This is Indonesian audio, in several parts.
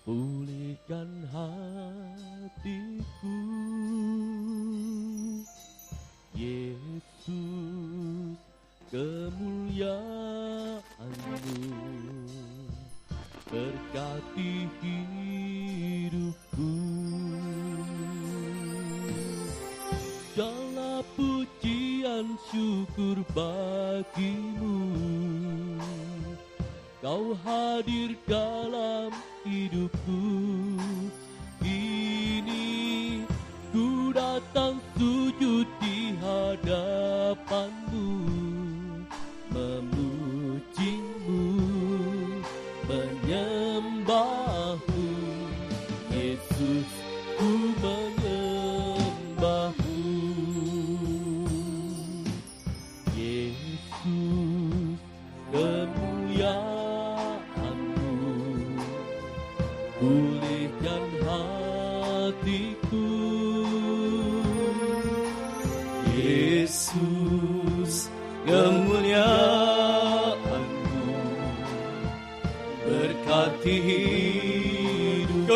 pulihkan hatiku. Yesus, kemuliaan-Mu berkati hidupku. Segala pujian syukur bagi-Mu, Kau hadir dalam hidupku. Kini ku datang sujud di hadapan-Mu, memuji-Mu, menyembah-Mu. Yesus, ku menyembah-Mu. Yesus, kemuliaan-Mu pulihkan hatiku. Yesus, kemuliaan-Mu berkati hidupku.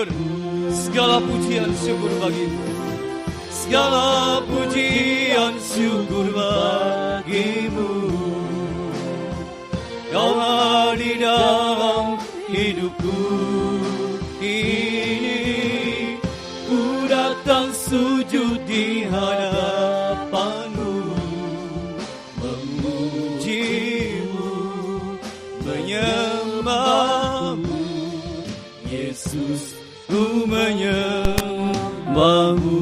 Segala pujian syukur bagi-Mu, segala pujian syukur bagi-Mu. Kau hadir dalam hidupku. Kini ku datang sujud di hadapan-Mu, memuji-Mu, menyembah-Mu. Yesus, ku menyembah-Mu.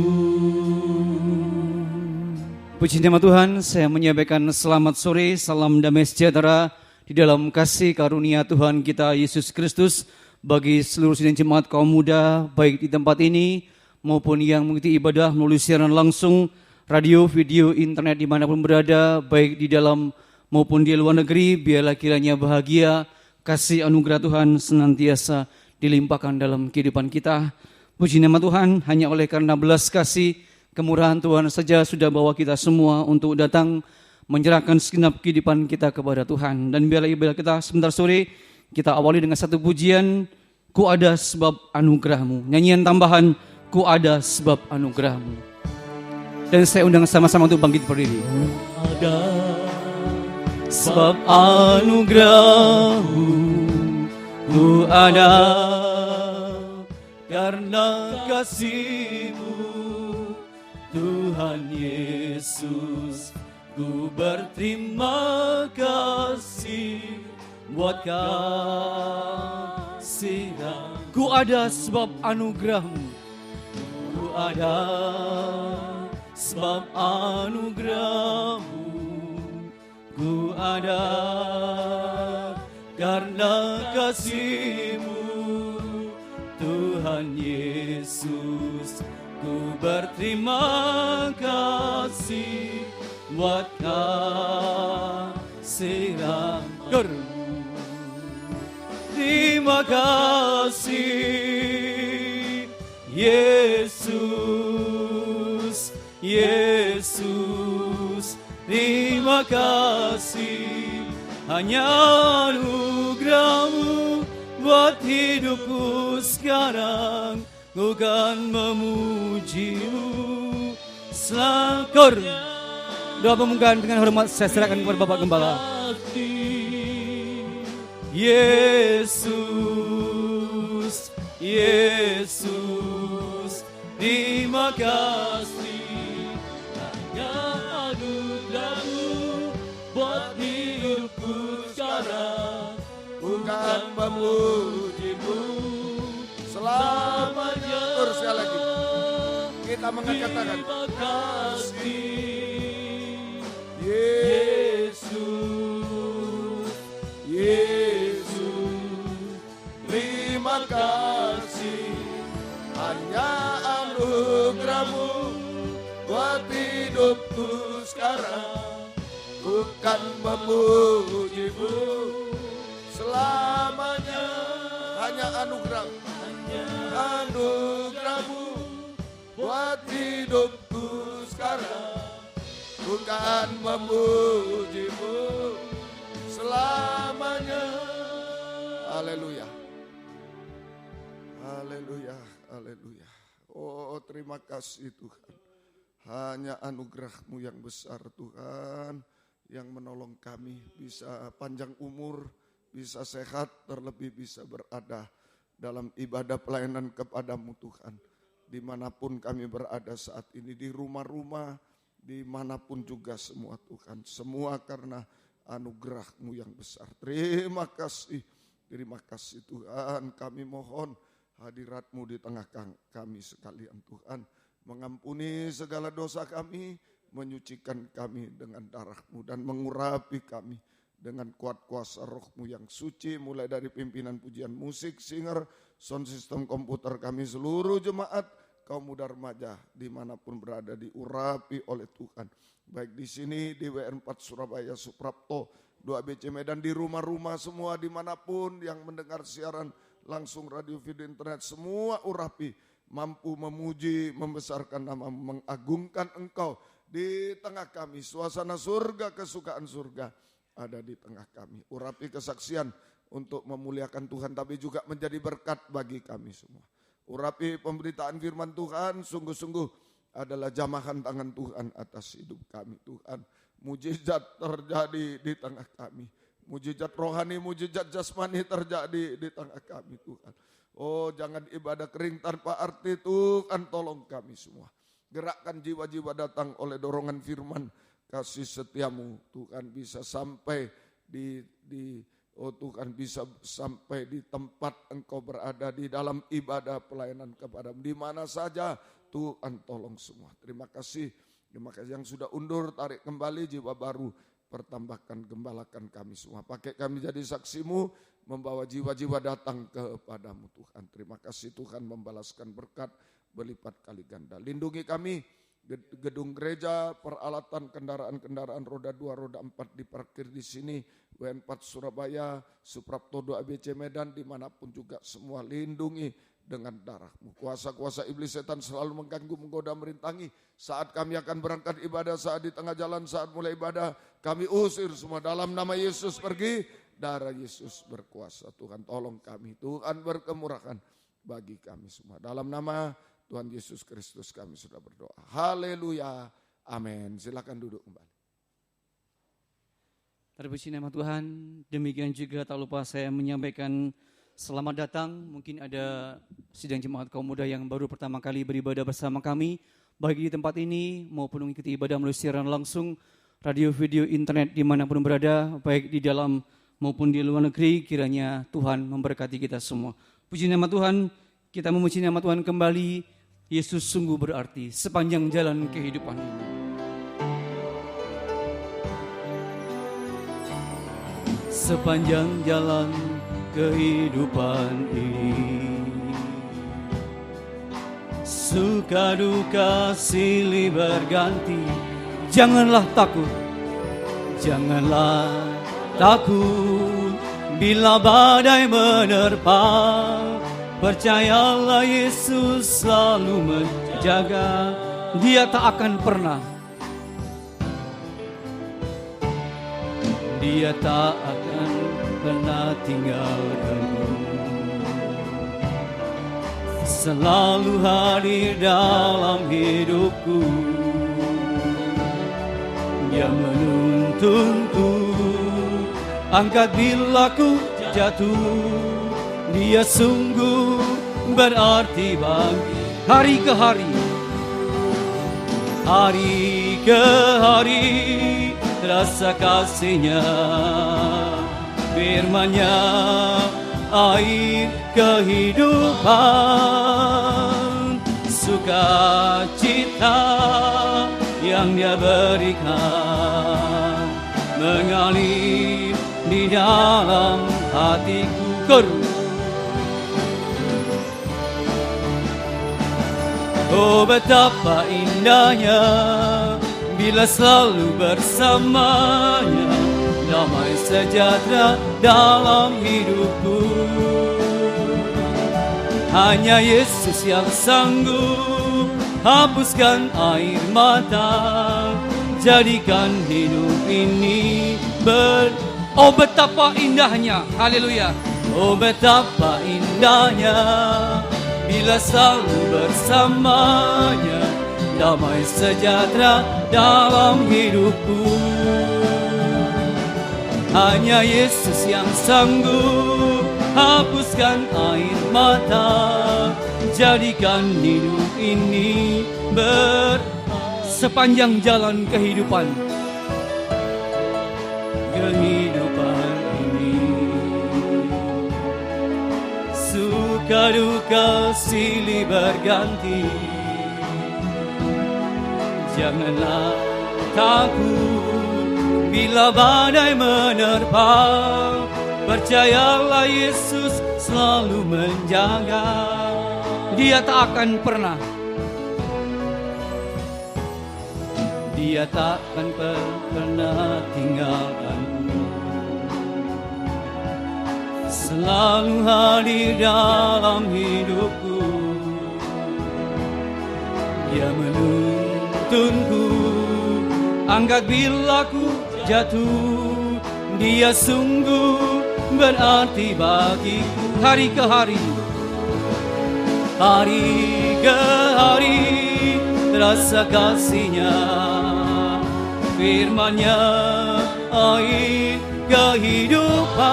Puji nama Tuhan, saya menyampaikan selamat sore, salam damai sejahtera di dalam kasih karunia Tuhan kita Yesus Kristus bagi seluruh sidang jemaat kaum muda, baik di tempat ini maupun yang mengikuti ibadah melalui siaran langsung, radio, video, internet dimanapun berada, baik di dalam maupun di luar negeri. Biarlah kiranya bahagia, kasih anugerah Tuhan senantiasa dilimpahkan dalam kehidupan kita. Puji nama Tuhan, hanya oleh karena belas kasih, kemurahan Tuhan saja sudah bawa kita semua untuk datang menyerahkan segenap kehidupan kita kepada Tuhan. Dan biarlah ibadah kita sebentar sore kita awali dengan satu pujian, Ku ada sebab anugerah-Mu. Nyanyian tambahan, Ku ada sebab anugerah-Mu. Dan saya undang sama-sama untuk bangkit berdiri. Ada Sebab anugerah-Mu, Ku ada karena kasih-Mu, Tuhan Yesus. Ku berterima kasih buat kasih-Mu. Ku ada sebab anugerah-Mu. Ku ada sebab anugerah-Mu. Ku ada karena kasih-Mu, Tuhan Yesus. Ku berterima kasih buat kasih-Mu. Terima kasih Yesus, Yesus. Terima kasih, hanya anugerah-Mu buat hidupku sekarang. Ku kan memuji-Mu selalu. Doa pembukaan dengan hormat saya serahkan kepada Bapak Gembala. Yesus, Yesus, terima kasih, hanya anugerah-Mu buat hidupku sekarang. Bukan memuji-Mu selamanya. Terus sekali lagi kita mengangkat tangan. Terima kasih Yesus, Yesus, terima kasih, hanya anugerah-Mu buat hidupku sekarang. Bukan memuji-Mu selamanya, hanya anugerah, anugerah-Mu buat hidupku sekarang. Bukan memuji-Mu selamanya. Haleluya. Haleluya. Haleluya, haleluya. Oh, terima kasih Tuhan. Hanya anugerah-Mu yang besar Tuhan, yang menolong kami bisa panjang umur, bisa sehat, terlebih bisa berada dalam ibadah pelayanan kepada-Mu Tuhan. Dimanapun kami berada saat ini, di rumah-rumah, dimanapun juga semua Tuhan. Semua karena anugerah-Mu yang besar. Terima kasih Tuhan. Kami mohon hadirat-Mu di tengah kami sekalian Tuhan. Mengampuni segala dosa kami, menyucikan kami dengan darah-Mu dan mengurapi kami dengan kuat kuasa Roh-Mu yang suci, mulai dari pimpinan pujian musik, singer, sound system komputer kami, seluruh jemaat, kaum muda remaja dimanapun berada diurapi oleh Tuhan. Baik di sini di WN4 Surabaya, Suprapto, 2ABC Medan, di rumah-rumah semua dimanapun yang mendengar siaran langsung radio video internet, semua urapi, mampu memuji, membesarkan nama, mengagungkan Engkau di tengah kami. Suasana surga, kesukaan surga ada di tengah kami. Urapi kesaksian untuk memuliakan Tuhan, tapi juga menjadi berkat bagi kami semua. Urapi pemberitaan firman Tuhan, sungguh-sungguh adalah jamahan tangan Tuhan atas hidup kami Tuhan. Mujizat terjadi di tengah kami. Mujizat rohani, mujizat jasmani terjadi di tengah kami Tuhan. Oh, jangan ibadah kering tanpa arti Tuhan, tolong kami semua. Gerakkan jiwa-jiwa datang oleh dorongan firman kasih setiamu Tuhan, bisa sampai Tuhan bisa sampai di tempat Engkau berada, di dalam ibadah pelayanan kepada-Mu, di mana saja Tuhan, tolong semua. Terima kasih yang sudah undur, tarik kembali jiwa baru, pertambahkan, gembalakan kami semua. Pakai kami jadi saksi-Mu, membawa jiwa-jiwa datang kepada-Mu Tuhan. Terima kasih Tuhan, membalaskan berkat berlipat kali ganda. Lindungi kami, gedung gereja, peralatan kendaraan roda 2, roda 4 diparkir di sini, WN4 Surabaya, Suprapto 2ABC Medan, dimanapun juga semua lindungi dengan darah-Mu. Kuasa-kuasa iblis setan selalu mengganggu, menggoda, merintangi. Saat kami akan berangkat ibadah, saat di tengah jalan, saat mulai ibadah, kami usir semua dalam nama Yesus, pergi. Darah Yesus berkuasa. Tuhan tolong kami, Tuhan berkemurahan bagi kami semua. Dalam nama Tuhan Yesus Kristus kami sudah berdoa. Haleluya. Amin. Silakan duduk kembali. Terpuji nama Tuhan. Demikian juga tak lupa saya menyampaikan selamat datang. Mungkin ada sidang jemaat kaum muda yang baru pertama kali beribadah bersama kami, baik di tempat ini maupun mengikuti ibadah melalui siaran langsung radio video internet dimanapun berada, baik di dalam maupun di luar negeri. Kiranya Tuhan memberkati kita semua. Puji nama Tuhan. Kita memuji nama Tuhan kembali. Yesus sungguh berarti sepanjang jalan kehidupan ini. Sepanjang jalan kehidupan ini, suka duka silih berganti. Janganlah takut, janganlah takut bila badai menerpa. Percayalah Yesus selalu menjaga. Dia tak akan pernah, Dia tak akan pernah tinggalkanmu. Selalu hadir dalam hidupku. Dia menuntunku, angkat bila ku jatuh. Dia sungguh berarti bagi hari ke hari, hari ke hari, rasa kasih-Nya, firman-Nya, air kehidupan, sukacita yang Dia berikan, mengalir di dalam hatiku. Oh, betapa indahnya bila selalu bersamanya, damai sejahtera dalam hidupku. Hanya Yesus yang sanggup hapuskan air mata, jadikan hidup ini Oh, betapa indahnya, haleluya. Oh, betapa indahnya bila selalu bersamanya, damai sejahtera dalam hidupku. Hanya Yesus yang sanggup hapuskan air mata, jadikan hidup ini sepanjang jalan kehidupan. Kehidupan ini suka duka silih berganti. Janganlah takut bila badai menerpa, percayalah Yesus selalu menjaga. Dia tak akan pernah, Dia tak akan pernah tinggalkanku. Selalu hadir dalam hidupku. Dia menuntunku, angkat bila ku jatuh. Dia sungguh berarti bagiku. Hari ke hari, hari ke hari, terasa kasih-Nya. Firman-Nya air kehidupan,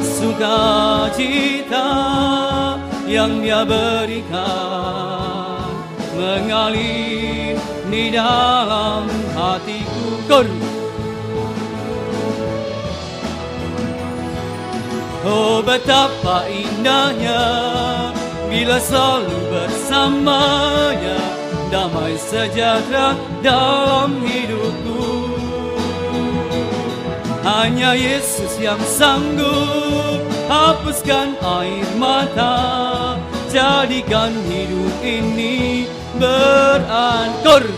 sukacita yang Dia berikan mengalir di dalam hatiku. Oh, betapa indahnya bila selalu bersamanya, damai sejahtera dalam hidupku. Hanya Yesus yang sanggup hapuskan air mata, jadikan hidup ini berankor.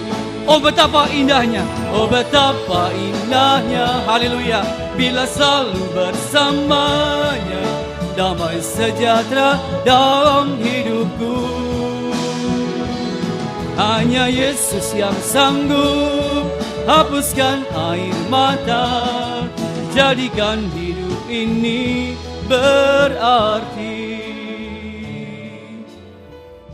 Oh betapa indahnya, oh betapa indahnya, haleluya, bila selalu bersamanya, damai sejahtera dalam hidupku. Hanya Yesus yang sanggup hapuskan air mata, jadikan hidup ini berarti.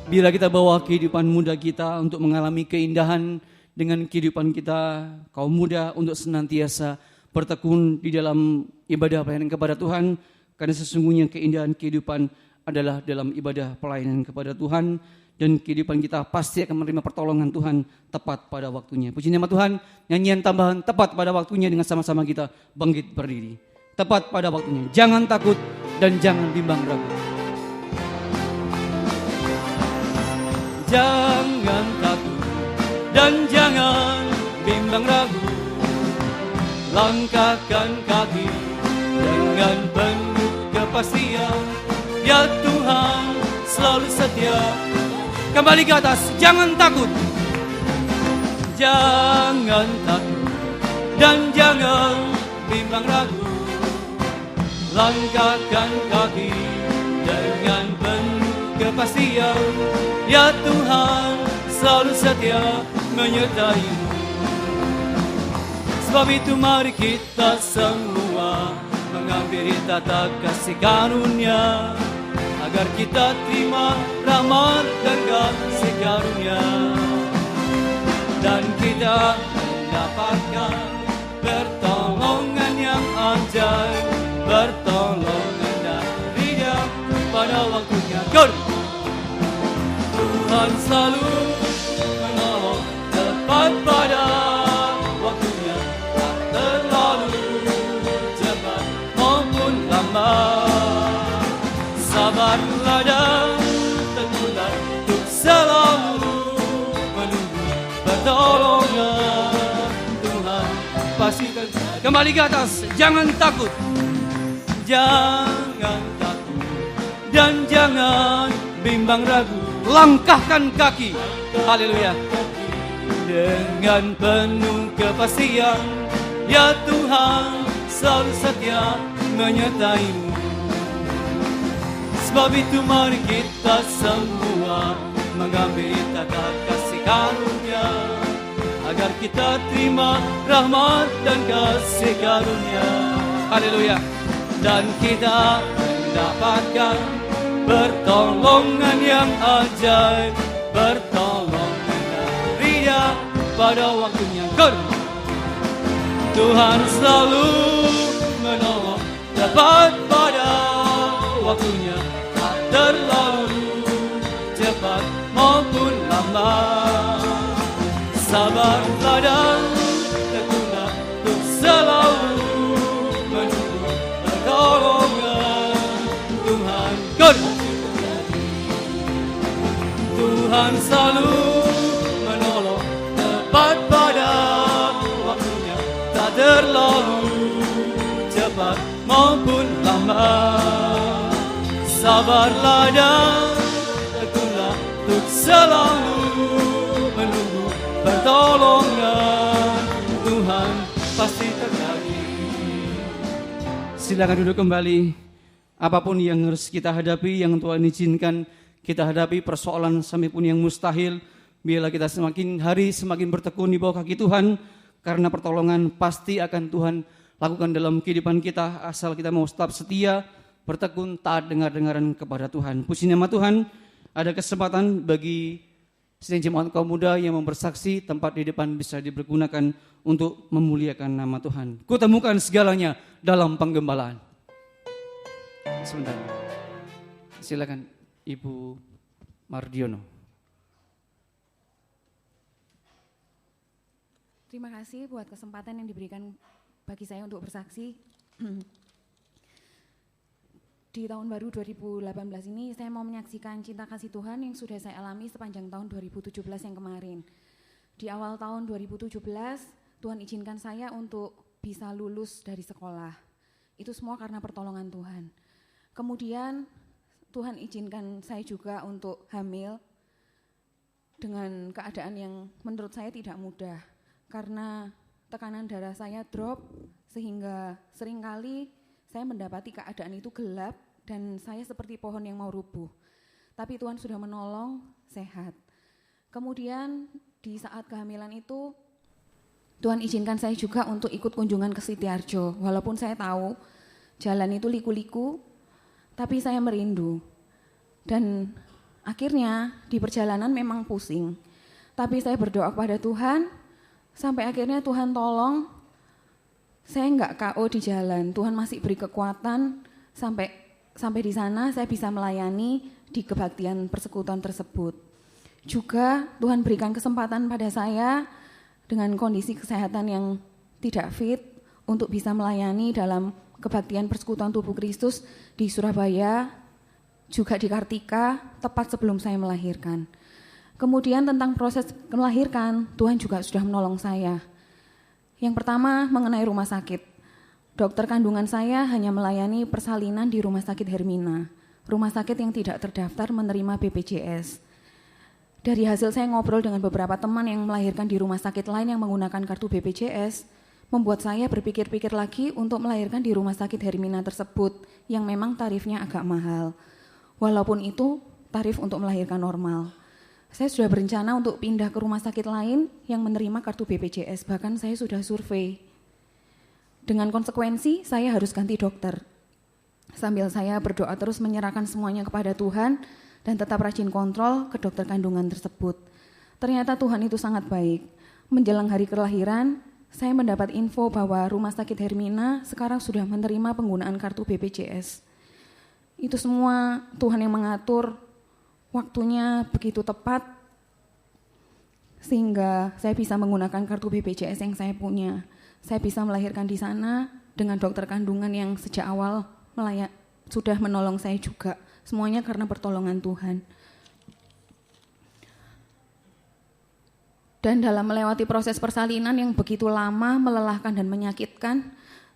Bila kita bawa kehidupan muda kita untuk mengalami keindahan dengan kehidupan kita kaum muda untuk senantiasa bertekun di dalam ibadah pelayanan kepada Tuhan, karena sesungguhnya keindahan kehidupan adalah dalam ibadah pelayanan kepada Tuhan, dan kehidupan kita pasti akan menerima pertolongan Tuhan tepat pada waktunya. Puji nama Tuhan, nyanyian tambahan tepat pada waktunya dengan sama-sama kita bangkit berdiri. Tepat pada waktunya, jangan takut dan jangan bimbang ragu. Jangan takut dan jangan bimbang ragu, langkahkan kaki dengan penuh kepastian, ya Tuhan selalu setia. Kembali ke atas, jangan takut, jangan takut dan jangan bimbang ragu, langkahkan kaki dengan penuh kepastian, ya Tuhan selalu setia menyertai-Mu. Sebab itu mari kita semua mengambil tata kasih karunia, agar kita terima rahmat dan kasih karunia, dan kita mendapatkan pertolongan yang ajaib, pertolongan dari Dia pada waktunya. Tuhan selalu menolong tepat pada waktunya, tak terlalu cepat maupun lambat. Sabarlah dan teguhlah untuk selalu menunggu pertolongan Tuhan. Pastikan kembali ke atas, jangan takut, jangan takut dan jangan bimbang ragu, langkahkan kaki, haleluya, dengan penuh kepastian, ya Tuhan selalu setia menyertai-Mu. Sebab itu mari kita semua mengambil tata kasih karunia, agar kita terima rahmat dan kasih karunia, haleluya, dan kita mendapatkan pertolongan yang ajaib, pertolongan dari Dia pada waktunya. Tuhan selalu menolong, tepat pada waktunya, tak terlalu cepat maupun lambat. Sabarlah dan teguhlah untuk selalu menunggu pertolongan Tuhan. Tuhan selalu menolong, tepat pada waktunya, tak terlalu cepat maupun lambat. Sabarlah dan teguhlah untuk selalu menunggu pertolongan Tuhan pasti terjadi. Silakan duduk kembali. Apapun yang harus kita hadapi, yang Tuhan izinkan kita hadapi, persoalan sampai pun yang mustahil, biarlah kita semakin hari semakin bertekun di bawah kaki Tuhan, karena pertolongan pasti akan Tuhan lakukan dalam kehidupan kita, asal kita mau tetap setia, bertekun, taat, dengar-dengaran kepada Tuhan. Puji nama Tuhan, ada kesempatan bagi sidang jemaat kaum muda yang membersaksi, tempat di depan bisa dipergunakan untuk memuliakan nama Tuhan. Kutemukan segalanya dalam penggembalaan. Sebentar, silakan Ibu Mardiono. Terima kasih buat kesempatan yang diberikan bagi saya untuk bersaksi. Di tahun baru 2018 ini saya mau menyaksikan cinta kasih Tuhan yang sudah saya alami sepanjang tahun 2017 yang kemarin. Di awal tahun 2017, Tuhan izinkan saya untuk bisa lulus dari sekolah. Itu semua karena pertolongan Tuhan. Kemudian Tuhan izinkan saya juga untuk hamil dengan keadaan yang menurut saya tidak mudah. Karena tekanan darah saya drop sehingga seringkali saya mendapati keadaan itu gelap dan saya seperti pohon yang mau rubuh. Tapi Tuhan sudah menolong, sehat. Kemudian di saat kehamilan itu Tuhan izinkan saya juga untuk ikut kunjungan ke Sitiarjo. Walaupun saya tahu jalan itu liku-liku, tapi saya merindu. Dan akhirnya di perjalanan memang pusing. Tapi saya berdoa kepada Tuhan, sampai akhirnya Tuhan tolong, saya enggak KO di jalan. Tuhan masih beri kekuatan sampai di sana saya bisa melayani di kebaktian persekutuan tersebut. Juga Tuhan berikan kesempatan pada saya dengan kondisi kesehatan yang tidak fit untuk bisa melayani dalam kebaktian persekutuan tubuh Kristus di Surabaya, juga di Kartika, tepat sebelum saya melahirkan. Kemudian tentang proses melahirkan, Tuhan juga sudah menolong saya. Yang pertama mengenai rumah sakit. Dokter kandungan saya hanya melayani persalinan di Rumah Sakit Hermina, rumah sakit yang tidak terdaftar menerima BPJS. Dari hasil saya ngobrol dengan beberapa teman yang melahirkan di rumah sakit lain yang menggunakan kartu BPJS, membuat saya berpikir-pikir lagi untuk melahirkan di Rumah Sakit Hermina tersebut yang memang tarifnya agak mahal. Walaupun itu tarif untuk melahirkan normal. Saya sudah berencana untuk pindah ke rumah sakit lain yang menerima kartu BPJS, bahkan saya sudah survei. Dengan konsekuensi saya harus ganti dokter. Sambil saya berdoa terus menyerahkan semuanya kepada Tuhan dan tetap rajin kontrol ke dokter kandungan tersebut. Ternyata Tuhan itu sangat baik. Menjelang hari kelahiran, saya mendapat info bahwa Rumah Sakit Hermina sekarang sudah menerima penggunaan kartu BPJS. Itu semua Tuhan yang mengatur, waktunya begitu tepat sehingga saya bisa menggunakan kartu BPJS yang saya punya. Saya bisa melahirkan di sana dengan dokter kandungan yang sejak awal sudah menolong saya juga. Semuanya karena pertolongan Tuhan. Dan dalam melewati proses persalinan yang begitu lama, melelahkan dan menyakitkan,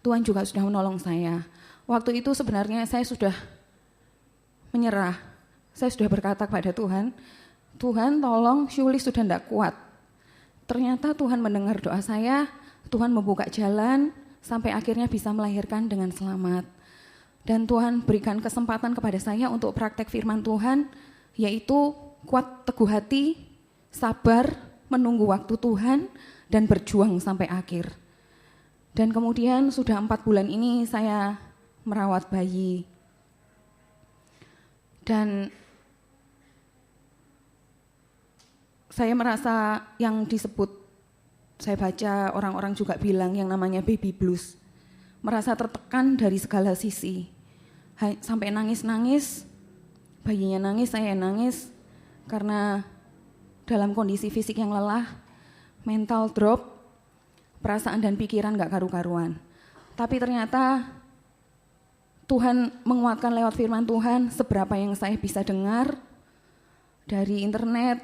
Tuhan juga sudah menolong saya. Waktu itu sebenarnya saya sudah menyerah. Saya sudah berkata kepada Tuhan, Tuhan tolong Syuli sudah tidak kuat. Ternyata Tuhan mendengar doa saya, Tuhan membuka jalan sampai akhirnya bisa melahirkan dengan selamat. Dan Tuhan berikan kesempatan kepada saya untuk praktek firman Tuhan, yaitu kuat teguh hati, sabar, menunggu waktu Tuhan, dan berjuang sampai akhir. Dan kemudian sudah 4 bulan ini saya merawat bayi. Dan saya merasa yang disebut, saya baca orang-orang juga bilang yang namanya baby blues. Merasa tertekan dari segala sisi. Sampai nangis-nangis, bayinya nangis, saya nangis. Karena dalam kondisi fisik yang lelah, mental drop, perasaan dan pikiran gak karu-karuan. Tapi ternyata Tuhan menguatkan lewat firman Tuhan seberapa yang saya bisa dengar dari internet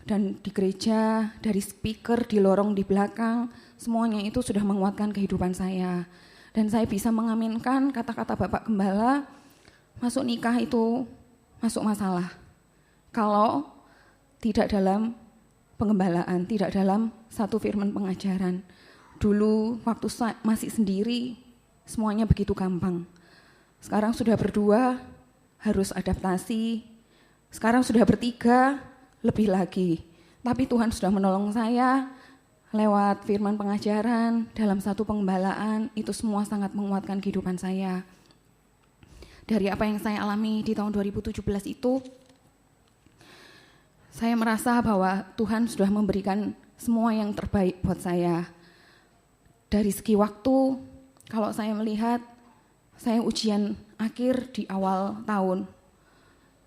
dan di gereja, dari speaker, di lorong di belakang, semuanya itu sudah menguatkan kehidupan saya. Dan saya bisa mengaminkan kata-kata Bapak Gembala, masuk nikah itu masuk masalah. Kalau tidak dalam pengembalaan, tidak dalam satu firman pengajaran. Dulu waktu saya masih sendiri, semuanya begitu gampang. Sekarang sudah berdua, harus adaptasi. Sekarang sudah bertiga, lebih lagi. Tapi Tuhan sudah menolong saya lewat firman pengajaran, dalam satu pengembalaan, itu semua sangat menguatkan kehidupan saya. Dari apa yang saya alami di tahun 2017 itu, saya merasa bahwa Tuhan sudah memberikan semua yang terbaik buat saya. Dari segi waktu, kalau saya melihat, saya ujian akhir di awal tahun.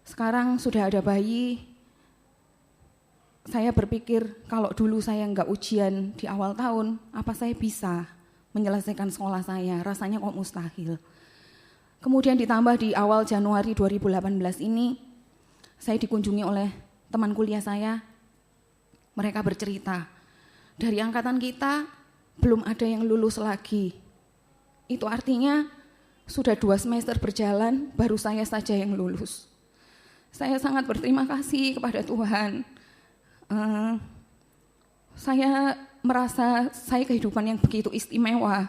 Sekarang sudah ada bayi, saya berpikir kalau dulu saya enggak ujian di awal tahun, apa saya bisa menyelesaikan sekolah saya? Rasanya kok mustahil. Kemudian ditambah di awal Januari 2018 ini, saya dikunjungi oleh teman kuliah saya. Mereka bercerita, dari angkatan kita belum ada yang lulus lagi. Itu artinya sudah 2 semester berjalan, baru saya saja yang lulus. Saya sangat berterima kasih kepada Tuhan. Saya merasa saya kehidupan yang begitu istimewa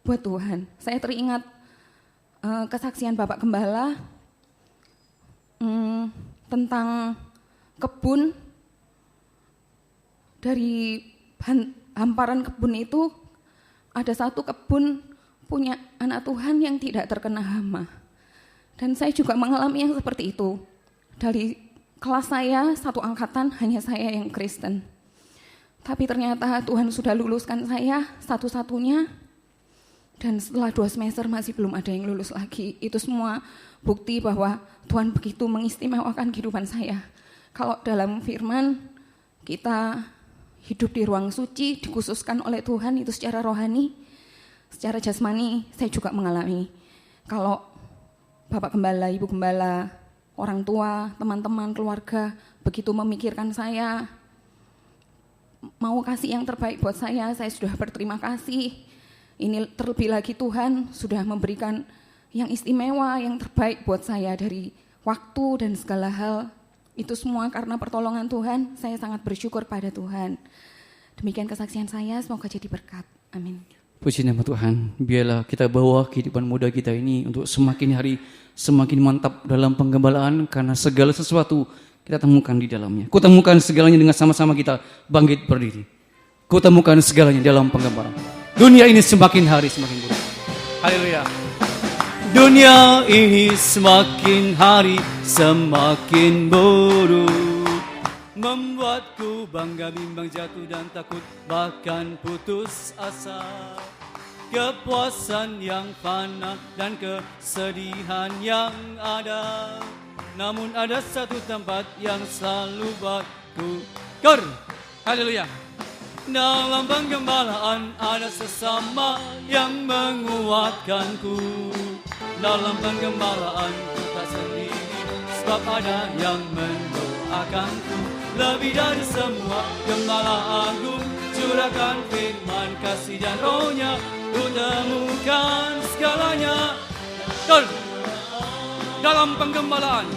buat Tuhan. Saya teringat kesaksian Bapak Gembala tentang kebun. Dari hamparan kebun itu ada satu kebun punya anak Tuhan yang tidak terkena hama. Dan saya juga mengalami yang seperti itu. Dari kelas saya, satu angkatan, hanya saya yang Kristen. Tapi ternyata Tuhan sudah luluskan saya satu-satunya. Dan setelah 2 semester masih belum ada yang lulus lagi. Itu semua bukti bahwa Tuhan begitu mengistimewakan kehidupan saya. Kalau dalam firman, kita hidup di ruang suci, dikhususkan oleh Tuhan itu secara rohani. Secara jasmani, saya juga mengalami. Kalau Bapak Gembala, Ibu Gembala, orang tua, teman-teman, keluarga, begitu memikirkan saya, mau kasih yang terbaik buat saya sudah berterima kasih. Ini terlebih lagi Tuhan sudah memberikan yang istimewa, yang terbaik buat saya dari waktu dan segala hal. Itu semua karena pertolongan Tuhan, saya sangat bersyukur pada Tuhan. Demikian kesaksian saya, semoga jadi berkat. Amin. Puji nama Tuhan, biarlah kita bawa kehidupan muda kita ini untuk semakin hari semakin mantap dalam penggembalaan karena segala sesuatu kita temukan di dalamnya. Kutemukan segalanya dengan sama-sama kita bangkit berdiri. Kutemukan segalanya dalam penggembalaan. Dunia ini semakin hari semakin buruk. Haleluya. Dunia ini semakin hari semakin buruk, membuatku bangga, bimbang, jatuh dan takut, bahkan putus asa. Kepuasan yang fana dan kesedihan yang ada, namun ada satu tempat yang selalu buatku ker. Haleluya. Dalam penggembalaan ada sesama yang menguatkanku. Dalam penggembalaan ku tak sendiri, sebab ada yang mendoakanku. Lebih dari semua gembala agung, curahkan firman kasih dan rohnya, ku temukan segalanya. Dalam penggembalaan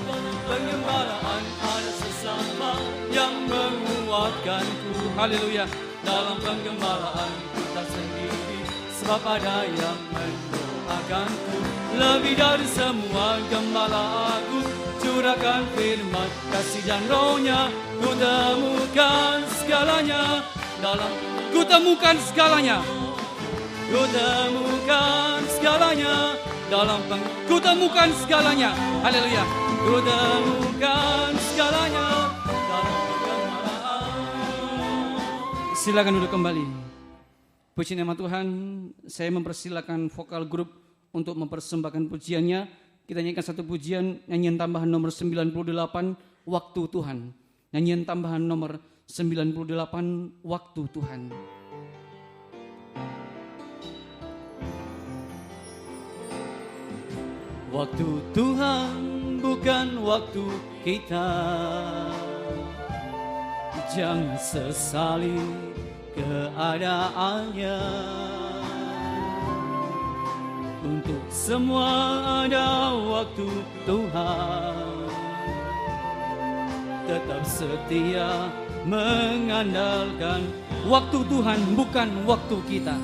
ada sesama yang menguatkanku. Haleluya. Dalam penggembalaan ku tak sendiri, sebab ada yang mendoakanku. Lebih dari semua gembala agung, curahkan firman kasih dan rohnya, ku temukan segalanya. Ku temukan segalanya. Ku temukan segalanya. Ku temukan segalanya. Haleluya. ku temukan segalanya dalam kegemaran. Silakan duduk kembali. Puji nama Tuhan, saya mempersilakan vokal grup untuk mempersembahkan pujiannya. Kita nyanyikan satu pujian, nyanyian tambahan nomor 98, Waktu Tuhan. Nyanyian tambahan nomor 98, Waktu Tuhan. Waktu Tuhan bukan waktu kita, jangan sesali keadaannya. Untuk semua ada waktu Tuhan, tetap setia mengandalkan. Waktu Tuhan bukan waktu kita.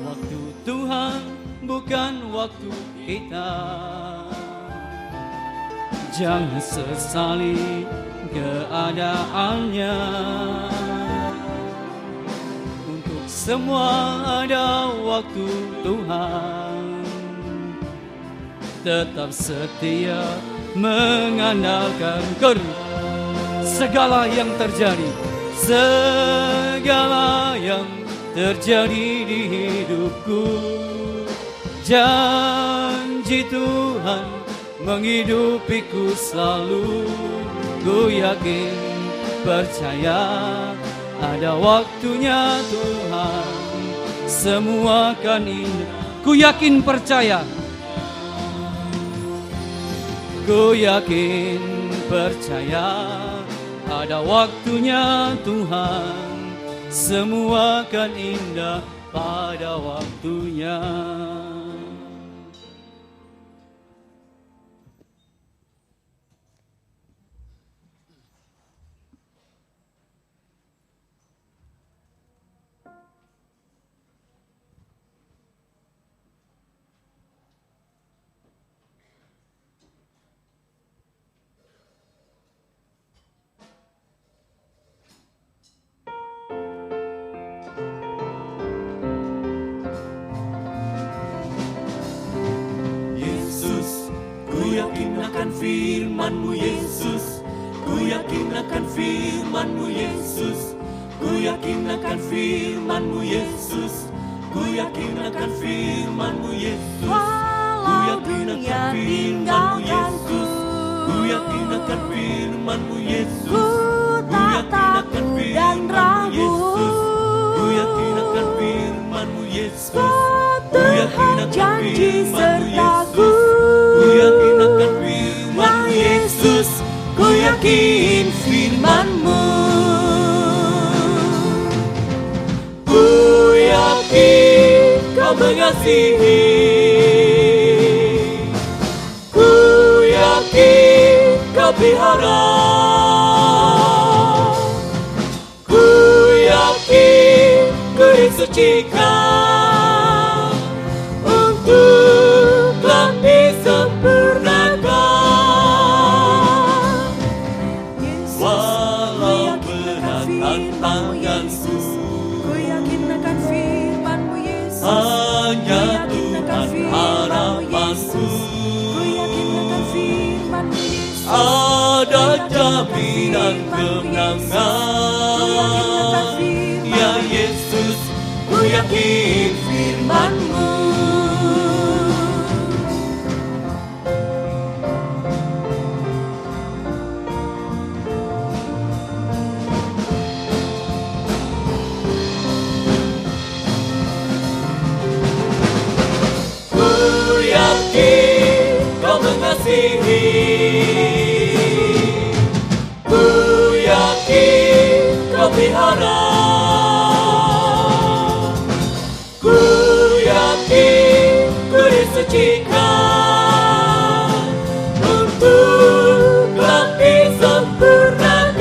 Waktu Tuhan bukan waktu kita, jangan sesali keadaannya. Untuk semua ada waktu Tuhan, tetap setia mengandalkan. Segala yang terjadi, segala yang terjadi di hidupku, janji Tuhan menghidupiku selalu. Ku yakin, percaya, ada waktunya Tuhan, semua akan indah. ku yakin percaya. Ku yakin, percaya, ada waktunya Tuhan, semua akan indah pada waktunya. Firman-Mu Yesus, ku yakin akan firman-Mu Yesus, ku yakin akan firman-Mu Yesus, ku yakin akan firman-Mu Yesus, ku yakin akan firman-Mu Yesus, ku yakin akan firman-Mu Yesus, ku yakin akan firman-Mu Yesus, ku yakin akan firman-Mu Yesus, ku yakin akan firman-Mu Yesus, ku yakin akan firman-Mu Yesus, ku yakin firman-Mu. Ku yakin Kau mengasihi, ku yakin Kau pelihara, ku yakin Ku disucikan untuk kelak disempurnakan. Walau berat tantanganku, ku yakin akan firman-Mu Yesus, hanya Tuhan harapanku. ku yakin akan firman-Mu Yesus, Ada jaminan kemenangan, ya Yesus, ku yakin firman-Mu. Ku yakin Kau mengasihi, ku yakin Kau pelihara, ku yakin Ku disucikan untuk kelak disempurnakan.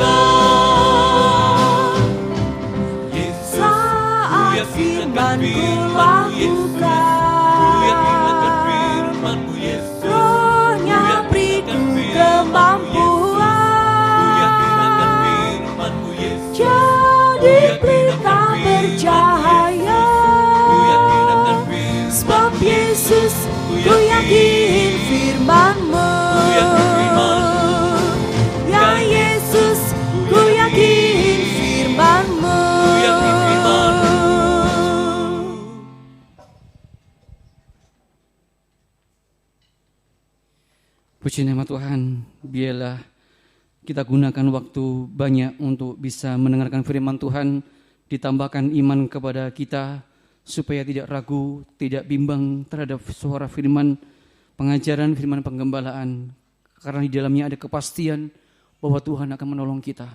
Yesus, ku yakin akan firman-Mu Yesus, ku yakin akan firman-Mu Yesus, rohnya beri ku Puji nama Tuhan, biarlah kita gunakan waktu banyak untuk bisa mendengarkan firman Tuhan, ditambahkan iman kepada kita, supaya tidak ragu, tidak bimbang terhadap suara firman, pengajaran firman penggembalaan, karena di dalamnya ada kepastian bahwa Tuhan akan menolong kita.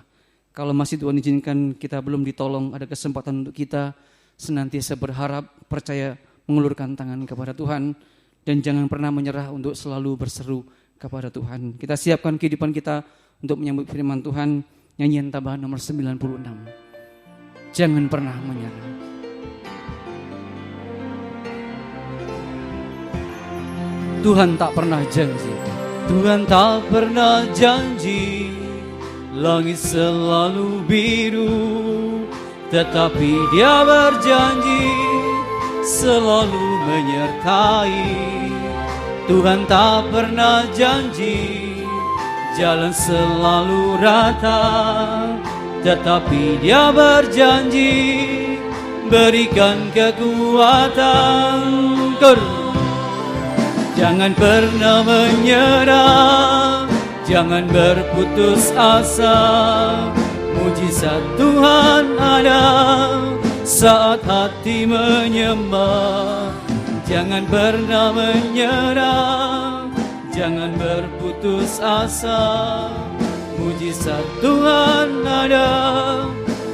Kalau masih Tuhan izinkan kita belum ditolong, ada kesempatan untuk kita senantiasa berharap, percaya, mengulurkan tangan kepada Tuhan, dan jangan pernah menyerah untuk selalu berseru kepada Tuhan. Kita siapkan kehidupan kita untuk menyambut firman Tuhan. Nyanyian tambahan nomor 96. Jangan pernah menyerah. Tuhan tak pernah janji. Tuhan tak pernah janji langit selalu biru, tetapi Dia berjanji selalu menyertai. Tuhan tak pernah janji jalan selalu rata, tetapi Dia berjanji berikan kekuatan. Jangan pernah menyerah, jangan berputus asa. Mujizat Tuhan ada saat hati menyembah. Jangan pernah menyerah, jangan berputus asa. Mujizat Tuhan ada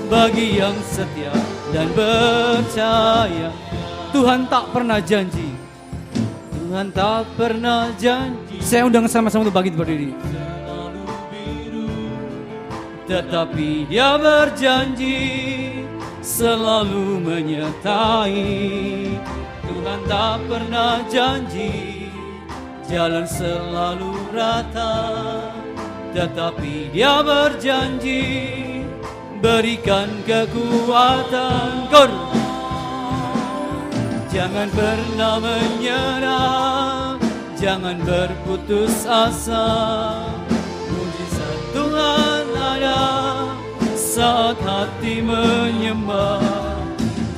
bagi yang setia dan percaya. Tuhan tak pernah janji, Tuhan tak pernah janji. Saya undang sama-sama untuk bangkit berdiri. Tetapi Dia berjanji selalu menyertai. Tuhan tak pernah janji jalan selalu rata, tetapi Dia berjanji berikan kekuatan. Jangan pernah menyerah, jangan berputus asa. Mujizat Tuhan ada saat hati menyembah.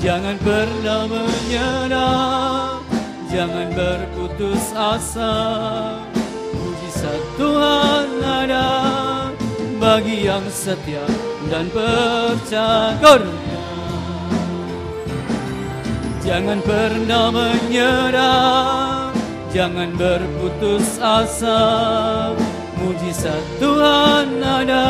Jangan pernah menyerah, jangan berputus asa. Mujizat Tuhan ada bagi yang setia dan percaya. Jangan pernah menyerah, jangan berputus asa. Mujizat Tuhan ada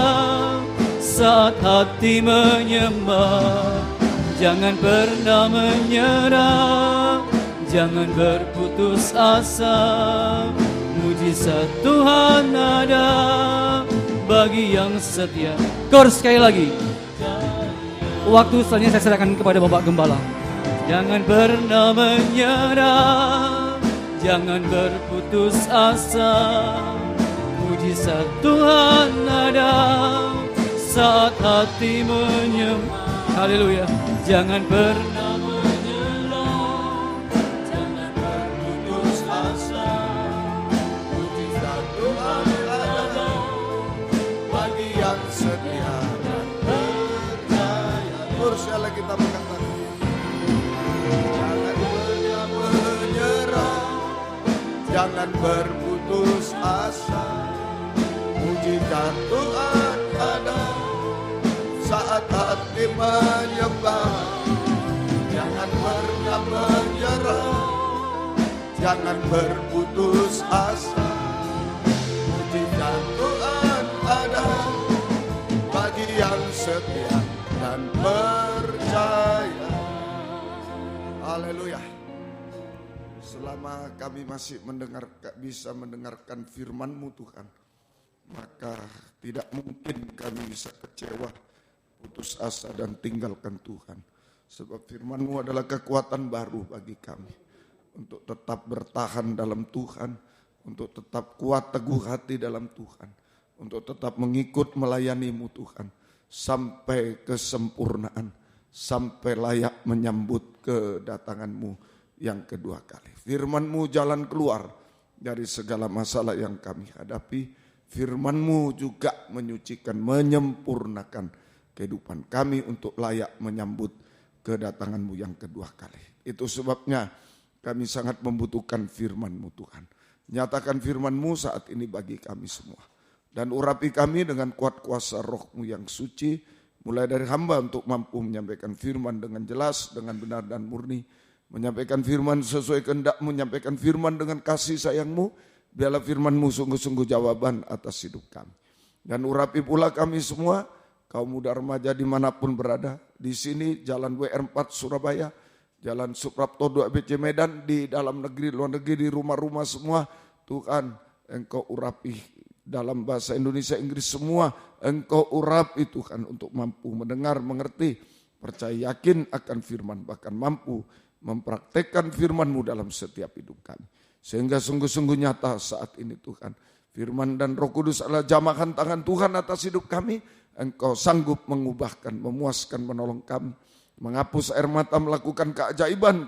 saat hati menyembah. Jangan pernah menyerah, jangan berputus asa. Mujizat Tuhan ada bagi yang setia. Sekali lagi. Waktu selanjutnya saya serahkan kepada Bapak Gembala. Jangan pernah menyerah, jangan berputus asa. Mujizat Tuhan ada saat hati menyembah. Haleluya. Jangan pernah menyerah, jangan berputus asa. Mujizat Tuhan ada bagi yang setia dan percaya. Sekali kita mengatakan, jangan pernah menyerah, jangan berputus asa. Mujizat Tuhan ada saat hati menyembah. Jangan pernah menyerah, jangan berputus asa. Mujizat Tuhan ada bagi yang setia dan percaya. Haleluya. Selama kami masih bisa mendengarkan firman-Mu Tuhan, maka tidak mungkin kami bisa kecewa, putus asa dan tinggalkan Tuhan. Sebab firman-Mu adalah kekuatan baru bagi kami untuk tetap bertahan dalam Tuhan, untuk tetap kuat teguh hati dalam Tuhan, untuk tetap mengikut melayani-Mu Tuhan sampai kesempurnaan, sampai layak menyambut kedatangan-Mu yang kedua kali. Firman-Mu jalan keluar dari segala masalah yang kami hadapi. Firman-Mu juga menyucikan, menyempurnakan kehidupan kami untuk layak menyambut kedatangan-Mu yang kedua kali. Itu sebabnya kami sangat membutuhkan firman-Mu Tuhan. Nyatakan firman-Mu saat ini bagi kami semua. Dan urapi kami dengan kuat kuasa Roh-Mu yang suci, mulai dari hamba untuk mampu menyampaikan firman dengan jelas, dengan benar dan murni, menyampaikan firman sesuai kehendak-Mu, menyampaikan firman dengan kasih sayang-Mu, biarlah firman-Mu sungguh-sungguh jawaban atas hidup kami. Dan urapi pula kami semua, kaum muda remaja dimanapun berada, di sini Jalan WR4 Surabaya, Jalan Suprapto 2 ABC Medan, di dalam negeri, luar negeri, di rumah-rumah semua, Tuhan Engkau urapi dalam bahasa Indonesia, Inggris semua, Engkau urapi Tuhan untuk mampu mendengar, mengerti, percaya yakin akan firman, bahkan mampu mempraktekkan firman-Mu dalam setiap hidup kami. Sehingga sungguh-sungguh nyata saat ini Tuhan, firman dan Roh Kudus adalah jamahan tangan Tuhan atas hidup kami. Engkau sanggup mengubahkan, memuaskan, menolong kami, menghapus air mata, melakukan keajaiban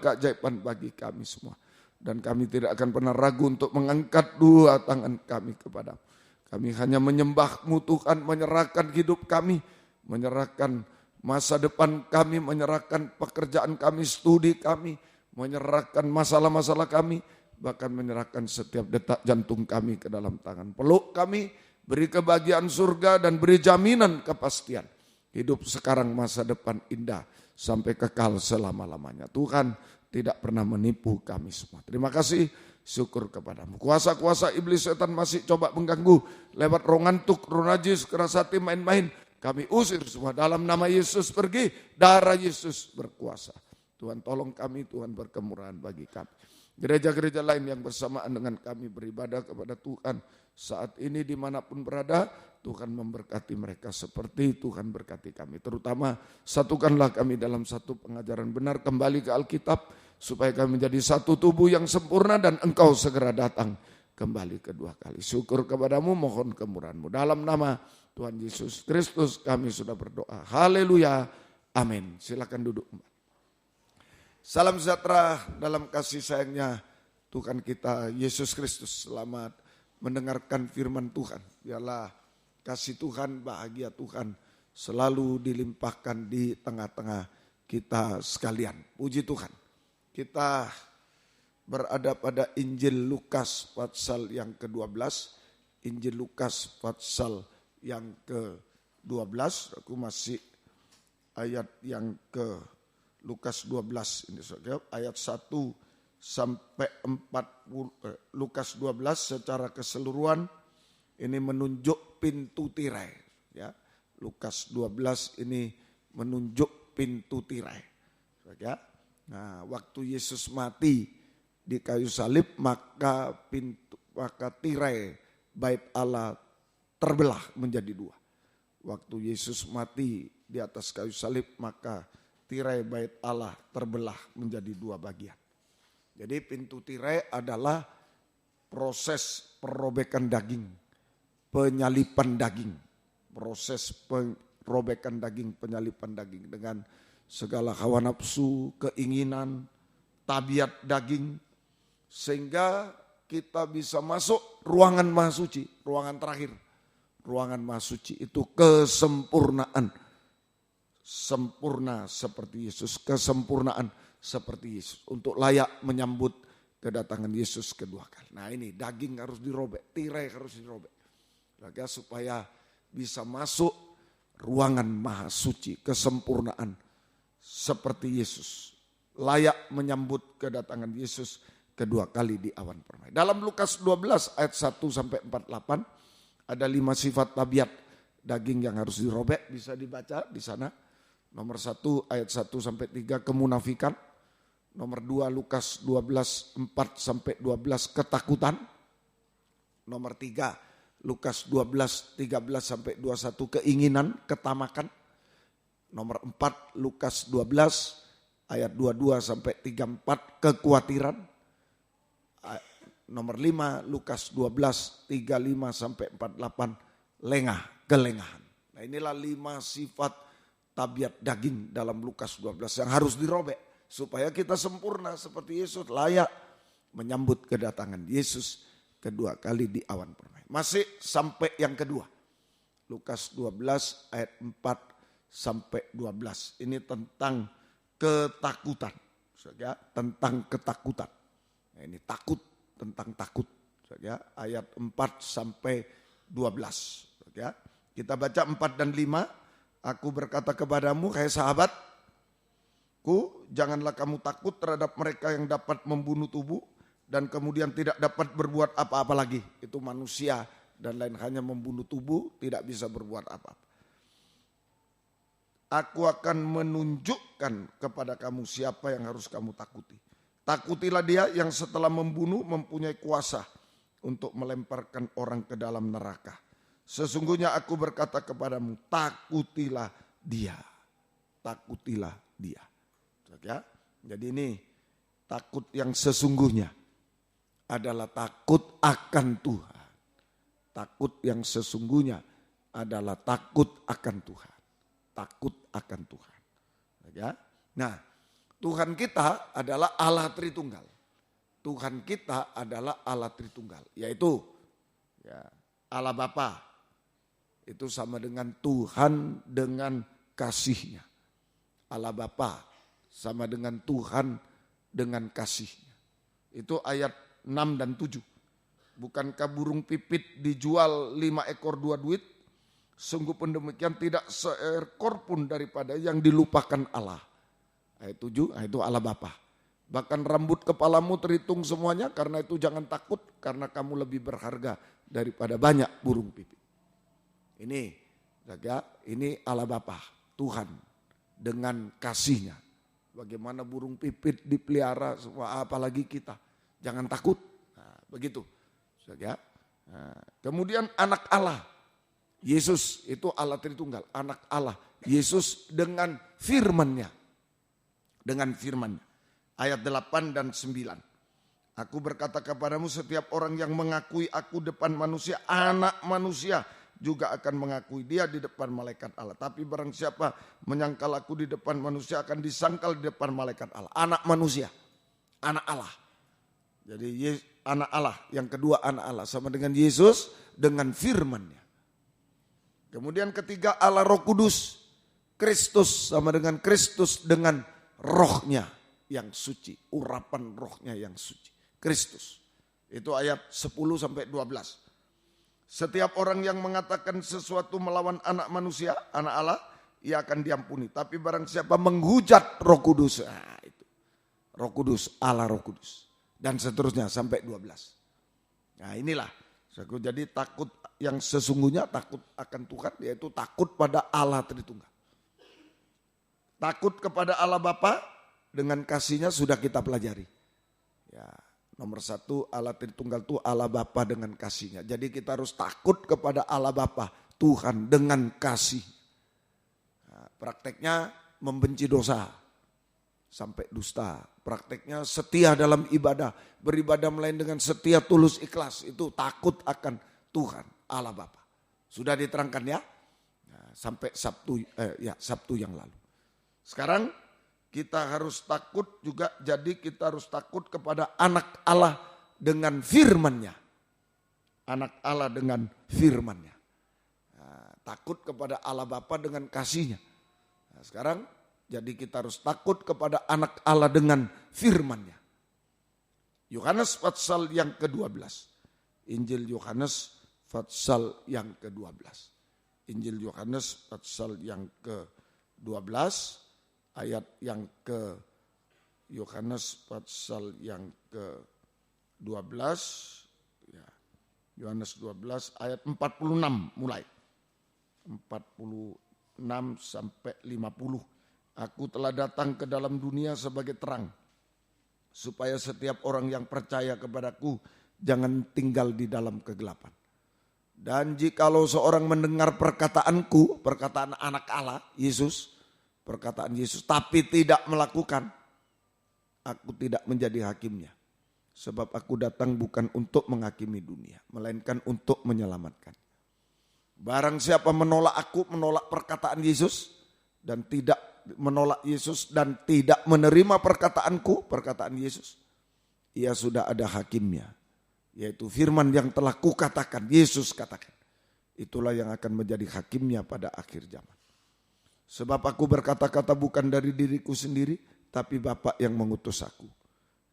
bagi kami semua. Dan kami tidak akan pernah ragu untuk mengangkat dua tangan kami kepada-Mu. Kami hanya menyembah-Mu Tuhan, menyerahkan hidup kami, menyerahkan masa depan kami, menyerahkan pekerjaan kami, studi kami, menyerahkan masalah-masalah kami, bahkan menyerahkan setiap detak jantung kami ke dalam tangan. Peluk kami, beri kebahagiaan surga dan beri jaminan kepastian. Hidup sekarang, masa depan indah sampai kekal selama-lamanya. Tuhan tidak pernah menipu kami semua. Terima kasih, syukur kepada-Mu. Kuasa-kuasa iblis setan masih coba mengganggu lewat roh ngantuk, roh najis, keras hati, main-main. Kami usir semua dalam nama Yesus, pergi, darah Yesus berkuasa. Tuhan tolong kami, Tuhan berkemurahan bagi kami. Gereja-gereja lain yang bersamaan dengan kami beribadah kepada Tuhan saat ini dimanapun berada, Tuhan memberkati mereka seperti Tuhan berkati kami. Terutama satukanlah kami dalam satu pengajaran benar, kembali ke Alkitab, supaya kami menjadi satu tubuh yang sempurna dan Engkau segera datang kembali kedua kali. Syukur kepada-Mu, mohon kemurahan-Mu. Dalam nama Tuhan Yesus Kristus kami sudah berdoa. Haleluya. Amin. Silakan duduk. Salam sejahtera dalam kasih sayangnya Tuhan kita Yesus Kristus. Selamat mendengarkan firman Tuhan. Biarlah kasih Tuhan, bahagia Tuhan selalu dilimpahkan di tengah-tengah kita sekalian. Puji Tuhan. Kita berada pada Injil Lukas pasal yang ke-12. Injil Lukas pasal yang ke-12. Aku masih ayat yang ke Lukas 12 ini saja, ayat 1 sampai 40. Lukas 12 secara keseluruhan ini menunjuk pintu tirai, ya. Lukas 12 ini menunjuk pintu tirai. Ya. Nah, waktu Yesus mati di kayu salib, maka tirai bait Allah terbelah menjadi dua. Waktu Yesus mati di atas kayu salib, maka tirai bait Allah terbelah menjadi dua bagian. Jadi pintu tirai adalah proses perobekan daging, penyalipan daging. Proses perobekan daging, penyalipan daging dengan segala hawa nafsu, keinginan, tabiat daging. Sehingga kita bisa masuk ruangan maha suci, ruangan terakhir. Ruangan maha suci itu kesempurnaan. Sempurna seperti Yesus, kesempurnaan seperti Yesus. Untuk layak menyambut kedatangan Yesus kedua kali. Nah ini daging harus dirobek, tirai harus dirobek. Agar supaya bisa masuk ruangan maha suci, kesempurnaan seperti Yesus. Layak menyambut kedatangan Yesus kedua kali di awan permai. Dalam Lukas 12 ayat 1 sampai 48 ada 5 sifat tabiat daging yang harus dirobek, bisa dibaca di sana. Nomor 1 ayat 1 sampai 3 kemunafikan. Nomor 2 Lukas 12 4 sampai 12 ketakutan. Nomor 3 Lukas 12 13 sampai 21 keinginan, ketamakan. Nomor 4 Lukas 12 ayat 22 sampai 34 kekhawatiran. Nomor 5 Lukas 12 35 sampai 48 lengah, kelengahan. Nah inilah 5 sifat tabiat daging dalam Lukas 12 yang harus dirobek supaya kita sempurna seperti Yesus, layak menyambut kedatangan Yesus kedua kali di awan permai. Masih sampai yang kedua. Lukas 12 ayat 4 sampai 12. Ini tentang ketakutan. Ya, tentang ketakutan. Nah, ini takut, tentang takut. Ya, ayat 4 sampai 12. Ya, kita baca 4 dan 5. Aku berkata kepadamu, hai sahabatku, janganlah kamu takut terhadap mereka yang dapat membunuh tubuh dan kemudian tidak dapat berbuat apa-apa lagi. Itu manusia dan lain, hanya membunuh tubuh, tidak bisa berbuat apa-apa. Aku akan menunjukkan kepada kamu siapa yang harus kamu takuti. Takutilah dia yang setelah membunuh mempunyai kuasa untuk melemparkan orang ke dalam neraka. Sesungguhnya aku berkata kepadamu, takutilah dia. Takutilah dia. Ya? Jadi ini takut yang sesungguhnya adalah takut akan Tuhan. Takut yang sesungguhnya adalah takut akan Tuhan. Takut akan Tuhan. Ya? Nah, Tuhan kita adalah Allah Tritunggal. Tuhan kita adalah Allah Tritunggal, yaitu ya, Allah Bapa. Itu sama dengan Tuhan dengan kasihnya. Allah Bapa sama dengan Tuhan dengan kasihnya. Itu ayat 6 dan 7. Bukankah burung pipit dijual 5 ekor 2 duit? Sungguh pun demikian tidak seekor pun daripada yang dilupakan Allah. Ayat 7, itu Allah Bapa. Bahkan rambut kepalamu terhitung semuanya, karena itu jangan takut, karena kamu lebih berharga daripada banyak burung pipit. Ini Allah Bapa, Tuhan dengan kasihnya. Bagaimana burung pipit dipelihara semua, apalagi kita. Jangan takut. Nah, begitu. Nah, kemudian anak Allah. Yesus itu Allah Tritunggal, anak Allah. Yesus dengan firman-Nya. Dengan firman-Nya. Ayat 8 dan 9. Aku berkata kepadamu, setiap orang yang mengakui aku depan manusia, anak manusia juga akan mengakui dia di depan malaikat Allah. Tapi barang siapa menyangkal aku di depan manusia akan disangkal di depan malaikat Allah. Anak manusia, anak Allah. Jadi anak Allah, yang kedua anak Allah sama dengan Yesus dengan firman-Nya. Kemudian ketiga Allah Roh Kudus, Kristus sama dengan Kristus dengan rohnya yang suci, urapan rohnya yang suci. Kristus. Itu ayat 10 sampai 12. Setiap orang yang mengatakan sesuatu melawan anak manusia, anak Allah, ia akan diampuni. Tapi barang siapa menghujat Roh Kudus, nah itu. Roh Kudus, Allah Roh Kudus. Dan seterusnya sampai 12. Nah inilah. Jadi takut yang sesungguhnya, takut akan Tuhan, yaitu takut pada Allah Tritunggal. Takut kepada Allah Bapa dengan kasihnya sudah kita pelajari. Ya, nomor 1 Allah Tritunggal itu Allah Bapa dengan kasihnya. Jadi kita harus takut kepada Allah Bapa, Tuhan dengan kasih. Nah, prakteknya membenci dosa sampai dusta. Prakteknya setia dalam ibadah, beribadah melain dengan setia, tulus, ikhlas. Itu takut akan Tuhan, Allah Bapa. Sudah diterangkan ya, nah, sampai Sabtu yang lalu. Sekarang kita harus takut juga, jadi kita harus takut kepada anak Allah dengan firman-Nya. Anak Allah dengan firman-Nya. Nah, takut kepada Allah Bapa dengan kasih-Nya. Nah, sekarang jadi kita harus takut kepada anak Allah dengan firman-Nya. Yohanes pasal yang ke-12. Injil Yohanes pasal yang ke-12. Injil Yohanes pasal yang ke-12. Ayat yang ke Yohanes pasal yang ke-12, ya, Yohanes 12 ayat 46 mulai. 46 sampai 50. Aku telah datang ke dalam dunia sebagai terang, supaya setiap orang yang percaya kepadaku jangan tinggal di dalam kegelapan. Dan jikalau seorang mendengar perkataanku, perkataan anak Allah, Yesus, perkataan Yesus, tapi tidak melakukan, aku tidak menjadi hakimnya. Sebab aku datang bukan untuk menghakimi dunia, melainkan untuk menyelamatkan. Barang siapa menolak aku, menolak perkataan Yesus, dan tidak menolak Yesus, dan tidak menerima perkataanku, perkataan Yesus, ia sudah ada hakimnya. Yaitu firman yang telah kukatakan, Yesus katakan. Itulah yang akan menjadi hakimnya pada akhir zaman. Sebab aku berkata-kata bukan dari diriku sendiri, tapi Bapa yang mengutus aku.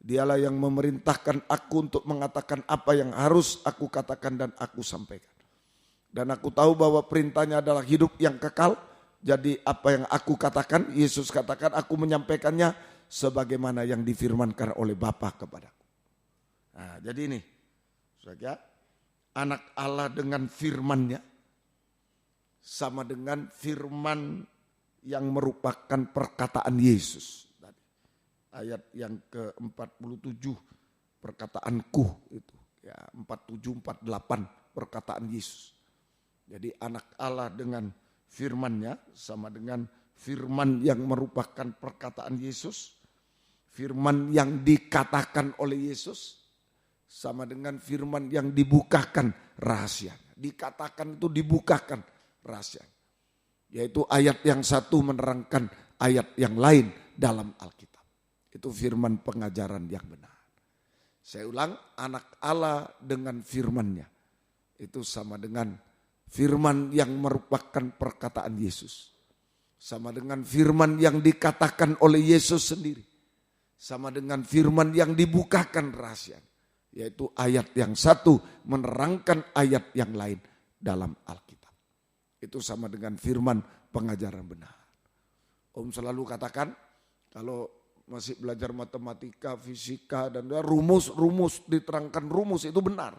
Dialah yang memerintahkan aku untuk mengatakan apa yang harus aku katakan dan aku sampaikan. Dan aku tahu bahwa perintahnya adalah hidup yang kekal. Jadi apa yang aku katakan, Yesus katakan, aku menyampaikannya sebagaimana yang difirmankan oleh Bapa kepadaku. Nah, jadi ini, saudara, anak Allah dengan firman-Nya sama dengan firman yang merupakan perkataan Yesus. Ayat yang ke-47 perkataanku itu. Ya, 47, 48 perkataan Yesus. Jadi anak Allah dengan firman-Nya sama dengan firman yang merupakan perkataan Yesus. Firman yang dikatakan oleh Yesus sama dengan firman yang dibukakan rahasia. Dikatakan itu dibukakan rahasia. Yaitu ayat yang satu menerangkan ayat yang lain dalam Alkitab. Itu firman pengajaran yang benar. Saya ulang, anak Allah dengan firman-Nya. Itu sama dengan firman yang merupakan perkataan Yesus. Sama dengan firman yang dikatakan oleh Yesus sendiri. Sama dengan firman yang dibukakan rahasia. Yaitu ayat yang satu menerangkan ayat yang lain dalam Alkitab. Itu sama dengan firman pengajaran benar. Om selalu katakan, kalau masih belajar matematika, fisika, dan rumus diterangkan rumus itu benar.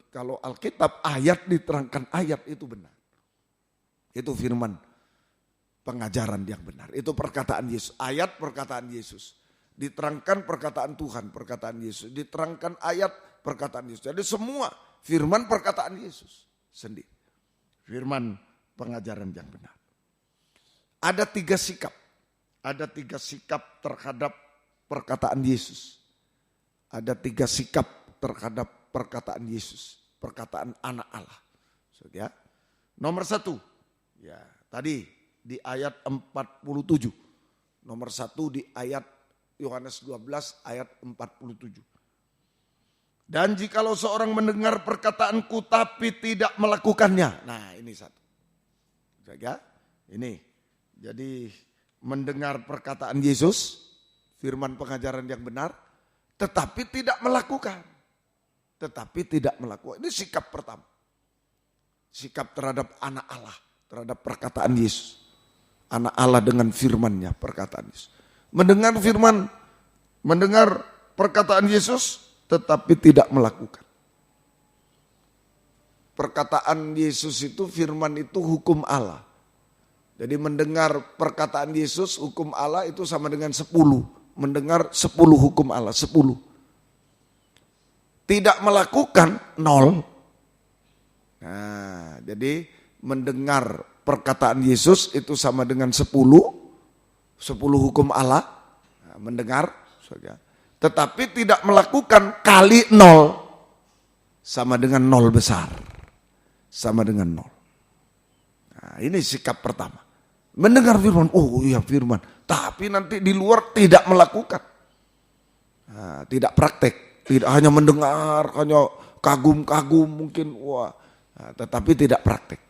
Kalau Alkitab ayat diterangkan ayat itu benar. Itu firman pengajaran yang benar. Itu perkataan Yesus. Ayat perkataan Yesus. Diterangkan perkataan Tuhan, perkataan Yesus. Diterangkan ayat perkataan Yesus. Jadi semua firman perkataan Yesus sendiri. Firman pengajaran yang benar. Ada 3 sikap. Ada 3 sikap terhadap perkataan Yesus. Ada 3 sikap terhadap perkataan Yesus. Perkataan anak Allah. So, ya. Nomor 1. Ya, tadi di ayat 47. Nomor 1 di ayat Yohanes 12 ayat 47. Dan jikalau seorang mendengar perkataanku tapi tidak melakukannya. Nah ini satu. Ya, ini. Jadi mendengar perkataan Yesus, firman pengajaran yang benar, tetapi tidak melakukan. Tetapi tidak melakukan. Ini sikap pertama. Sikap terhadap anak Allah, terhadap perkataan Yesus. Anak Allah dengan firman-Nya, perkataan Yesus. Mendengar firman, mendengar perkataan Yesus, tetapi tidak melakukan. Perkataan Yesus itu, firman itu hukum Allah. Jadi mendengar perkataan Yesus, hukum Allah itu sama dengan 10. Mendengar 10 hukum Allah, 10. Tidak melakukan, 0. Nah, jadi mendengar perkataan Yesus itu sama dengan 10 hukum Allah. Nah, mendengar, tetapi tidak melakukan kali 0. Sama dengan 0 besar. Sama dengan 0. Nah, ini sikap pertama. Mendengar firman, oh iya firman. Tapi nanti di luar tidak melakukan. Nah, tidak praktek. Tidak hanya mendengar, hanya kagum-kagum mungkin. Wah, nah, tetapi tidak praktek.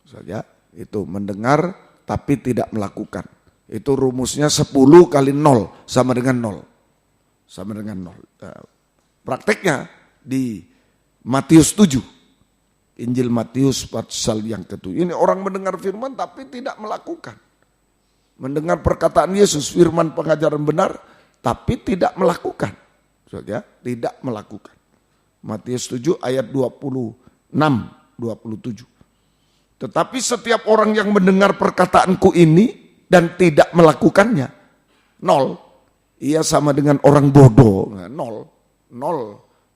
Saja, itu mendengar tapi tidak melakukan. Itu rumusnya 10 kali 0 sama dengan 0. Sama dengan 0. Nah, prakteknya di Matius 7. Injil Matius pasal yang ke-7. Ini orang mendengar firman tapi tidak melakukan. Mendengar perkataan Yesus, firman pengajaran benar tapi tidak melakukan. Ya, tidak melakukan. Matius 7 ayat 26, 27. Tetapi setiap orang yang mendengar perkataanku ini dan tidak melakukannya, 0. Ia sama dengan orang bodoh. 0.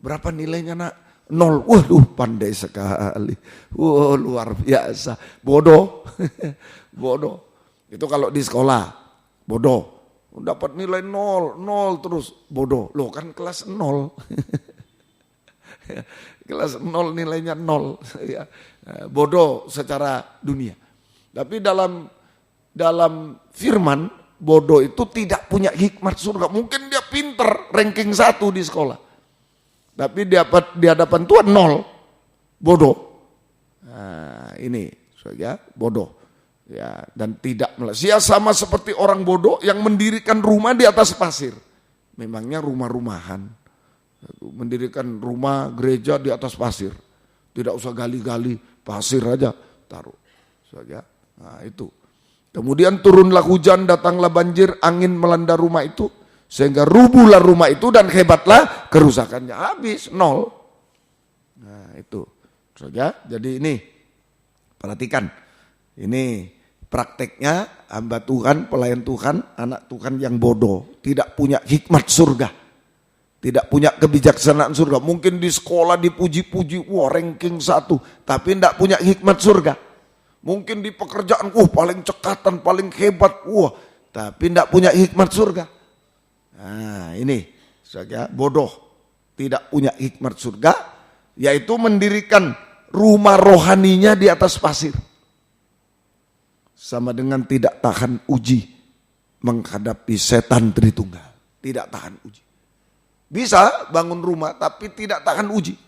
Berapa nilainya nak? 0. Waduh, pandai sekali. Wah, luar biasa. Bodoh. Bodoh. Itu kalau di sekolah. Bodoh. Dapat nilai 0 terus. Bodoh. Loh kan kelas 0. Kelas 0 nilainya 0. Ya. Bodoh secara dunia. Tapi dalam firman, bodoh itu tidak punya hikmat surga. Mungkin dia pinter, ranking 1 di sekolah. Tapi di hadapan Tuhan 0, bodoh. Nah, ini saja bodoh. Ya, dan tidak dia sama seperti orang bodoh yang mendirikan rumah di atas pasir. Memangnya rumah-rumahan. Mendirikan rumah gereja di atas pasir. Tidak usah gali-gali, pasir aja taruh. Saja. Nah, itu. Kemudian turunlah hujan, datanglah banjir, angin melanda rumah itu, sehingga rubuhlah rumah itu dan hebatlah kerusakannya. Habis, nol. Nah itu. Saja. Jadi ini, perhatikan. Ini prakteknya hamba Tuhan, pelayan Tuhan, anak Tuhan yang bodoh. Tidak punya hikmat surga. Tidak punya kebijaksanaan surga. Mungkin di sekolah dipuji-puji, wah ranking 1. Tapi tidak punya hikmat surga. Mungkin di pekerjaan, paling cekatan, paling hebat, tapi tidak punya hikmat surga. Nah ini, saja bodoh, tidak punya hikmat surga, yaitu mendirikan rumah rohaninya di atas pasir. Sama dengan tidak tahan uji menghadapi setan Tritunggal. Tidak tahan uji. Bisa bangun rumah, tapi tidak tahan uji.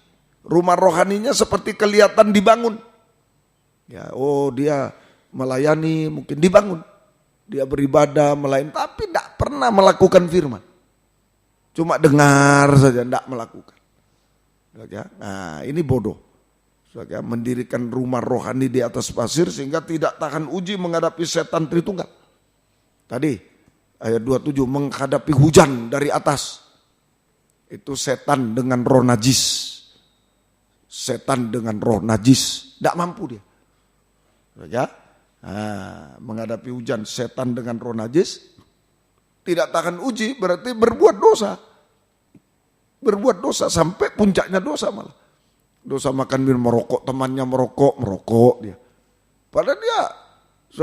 Rumah rohaninya seperti kelihatan dibangun. Ya, dia melayani, mungkin dibangun. Dia beribadah, melayani, tapi tidak pernah melakukan firman. Cuma dengar saja, tidak melakukan. Nah, ini bodoh. Mendirikan rumah rohani di atas pasir sehingga tidak tahan uji menghadapi setan Tritunggal. Tadi ayat 27, menghadapi hujan dari atas. Itu setan dengan roh najis. Setan dengan roh najis, tidak mampu dia. Menghadapi hujan setan dengan roh najis, tidak tahan uji berarti berbuat dosa. Berbuat dosa sampai puncaknya dosa malah. Dosa makan minum merokok, temannya merokok dia. Padahal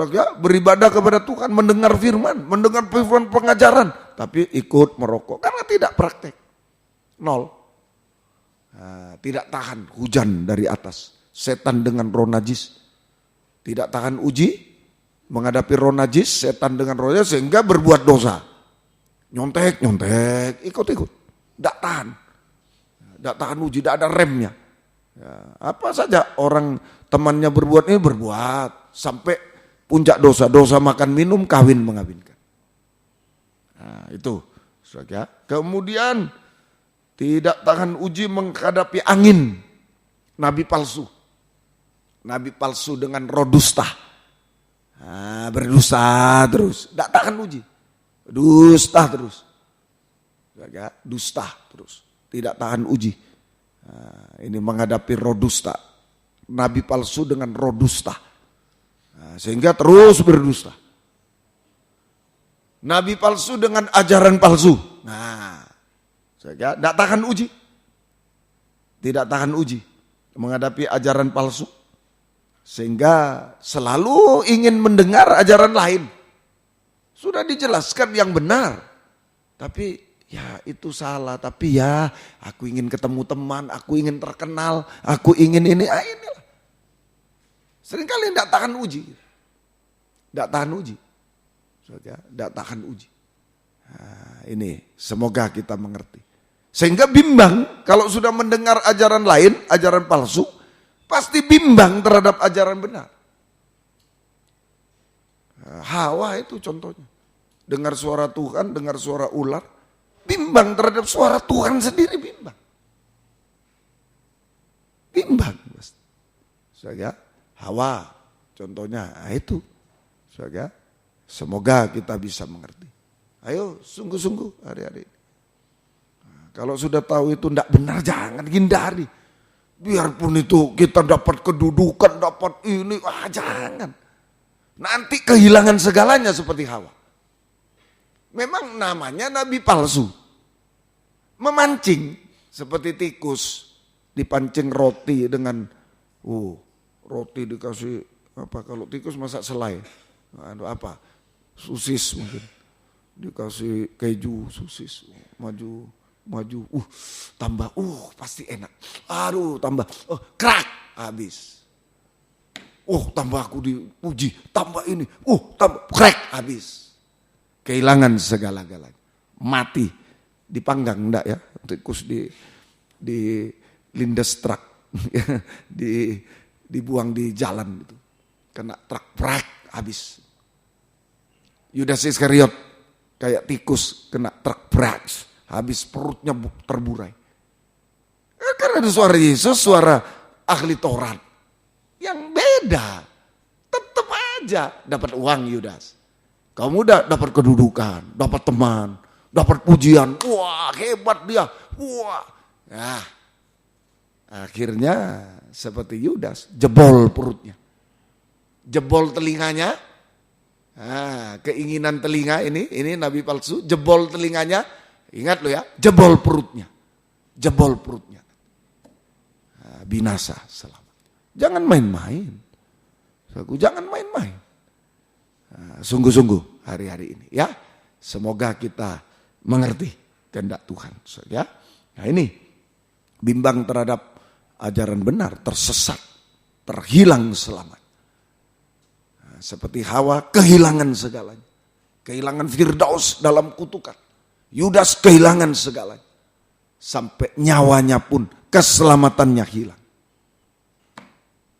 dia beribadah kepada Tuhan, mendengar firman pengajaran, tapi ikut merokok karena tidak praktek. Nol. Tidak tahan hujan dari atas. Setan dengan roh najis. Tidak tahan uji, menghadapi roh najis, setan dengan roh najis, sehingga berbuat dosa. Nyontek, ikut-ikut. Tidak tahan. Tidak tahan uji, tidak ada remnya. Ya, apa saja orang temannya berbuat ini berbuat. Sampai puncak dosa. Dosa makan minum, kawin mengawinkan. Nah itu. Kemudian tidak tahan uji menghadapi angin. Nabi palsu. Nabi palsu dengan roh dusta. Berdusta terus. Tidak tahan uji. Dusta terus. Dusta terus. Tidak tahan uji. Ini menghadapi roh dusta. Nabi palsu dengan roh dusta. Sehingga terus berdusta. Nabi palsu dengan ajaran palsu. Tidak tahan uji. Tidak tahan uji. Menghadapi ajaran palsu. Sehingga selalu ingin mendengar ajaran lain. Sudah dijelaskan yang benar. Tapi ya itu salah. Tapi ya aku ingin ketemu teman. Aku ingin terkenal. Aku ingin ini. Inilah. Seringkali tidak tahan uji. Tidak tahan uji. Tidak tahan uji. Ini semoga kita mengerti. Sehingga bimbang kalau sudah mendengar ajaran lain. Ajaran palsu. Pasti bimbang terhadap ajaran benar. Hawa itu contohnya. Dengar suara Tuhan, dengar suara ular. Bimbang terhadap suara Tuhan sendiri, bimbang. Bimbang. Hawa contohnya, itu. Semoga kita bisa mengerti. Ayo sungguh-sungguh hari-hari ini. Kalau sudah tahu itu tidak benar, jangan hindari. Biarpun itu kita dapat kedudukan, dapat ini, jangan. Nanti kehilangan segalanya seperti Hawa. Memang namanya nabi palsu. Memancing seperti tikus. Dipancing roti dengan, roti dikasih, kalau tikus masak selai. Apa? Sosis mungkin. Dikasih keju, sosis, maju, tambah, pasti enak. Aduh, tambah, krak, habis. Tambah aku dipuji, tambah ini, tambah, krak, habis. Kehilangan segala-galanya. Mati, dipanggang enggak ya? Tikus di lindes truk, dibuang di jalan gitu. Kena truk, krak, habis. Yudas Iskariot kayak tikus kena truk berat, habis perutnya terburai. Karena ada suara Yesus, suara ahli Taurat yang beda. Tetap aja dapat uang Yudas. Kamu udah dapat kedudukan, dapat teman, dapat pujian. Wah, hebat dia. Wah. Nah, akhirnya seperti Yudas, jebol perutnya. Jebol telinganya. Nah, keinginan telinga ini nabi palsu, jebol telinganya. Ingat lo ya, jebol perutnya. Jebol perutnya. Nah, binasa selamat. Jangan main-main. Jangan main-main. Nah, sungguh-sungguh hari-hari ini ya. Semoga kita mengerti kehendak Tuhan ya. Nah, ini bimbang terhadap ajaran benar, tersesat, terhilang selamat. Nah, seperti Hawa kehilangan segalanya. Kehilangan Firdaus dalam kutukan. Yudas kehilangan segalanya. Sampai nyawanya pun keselamatannya hilang.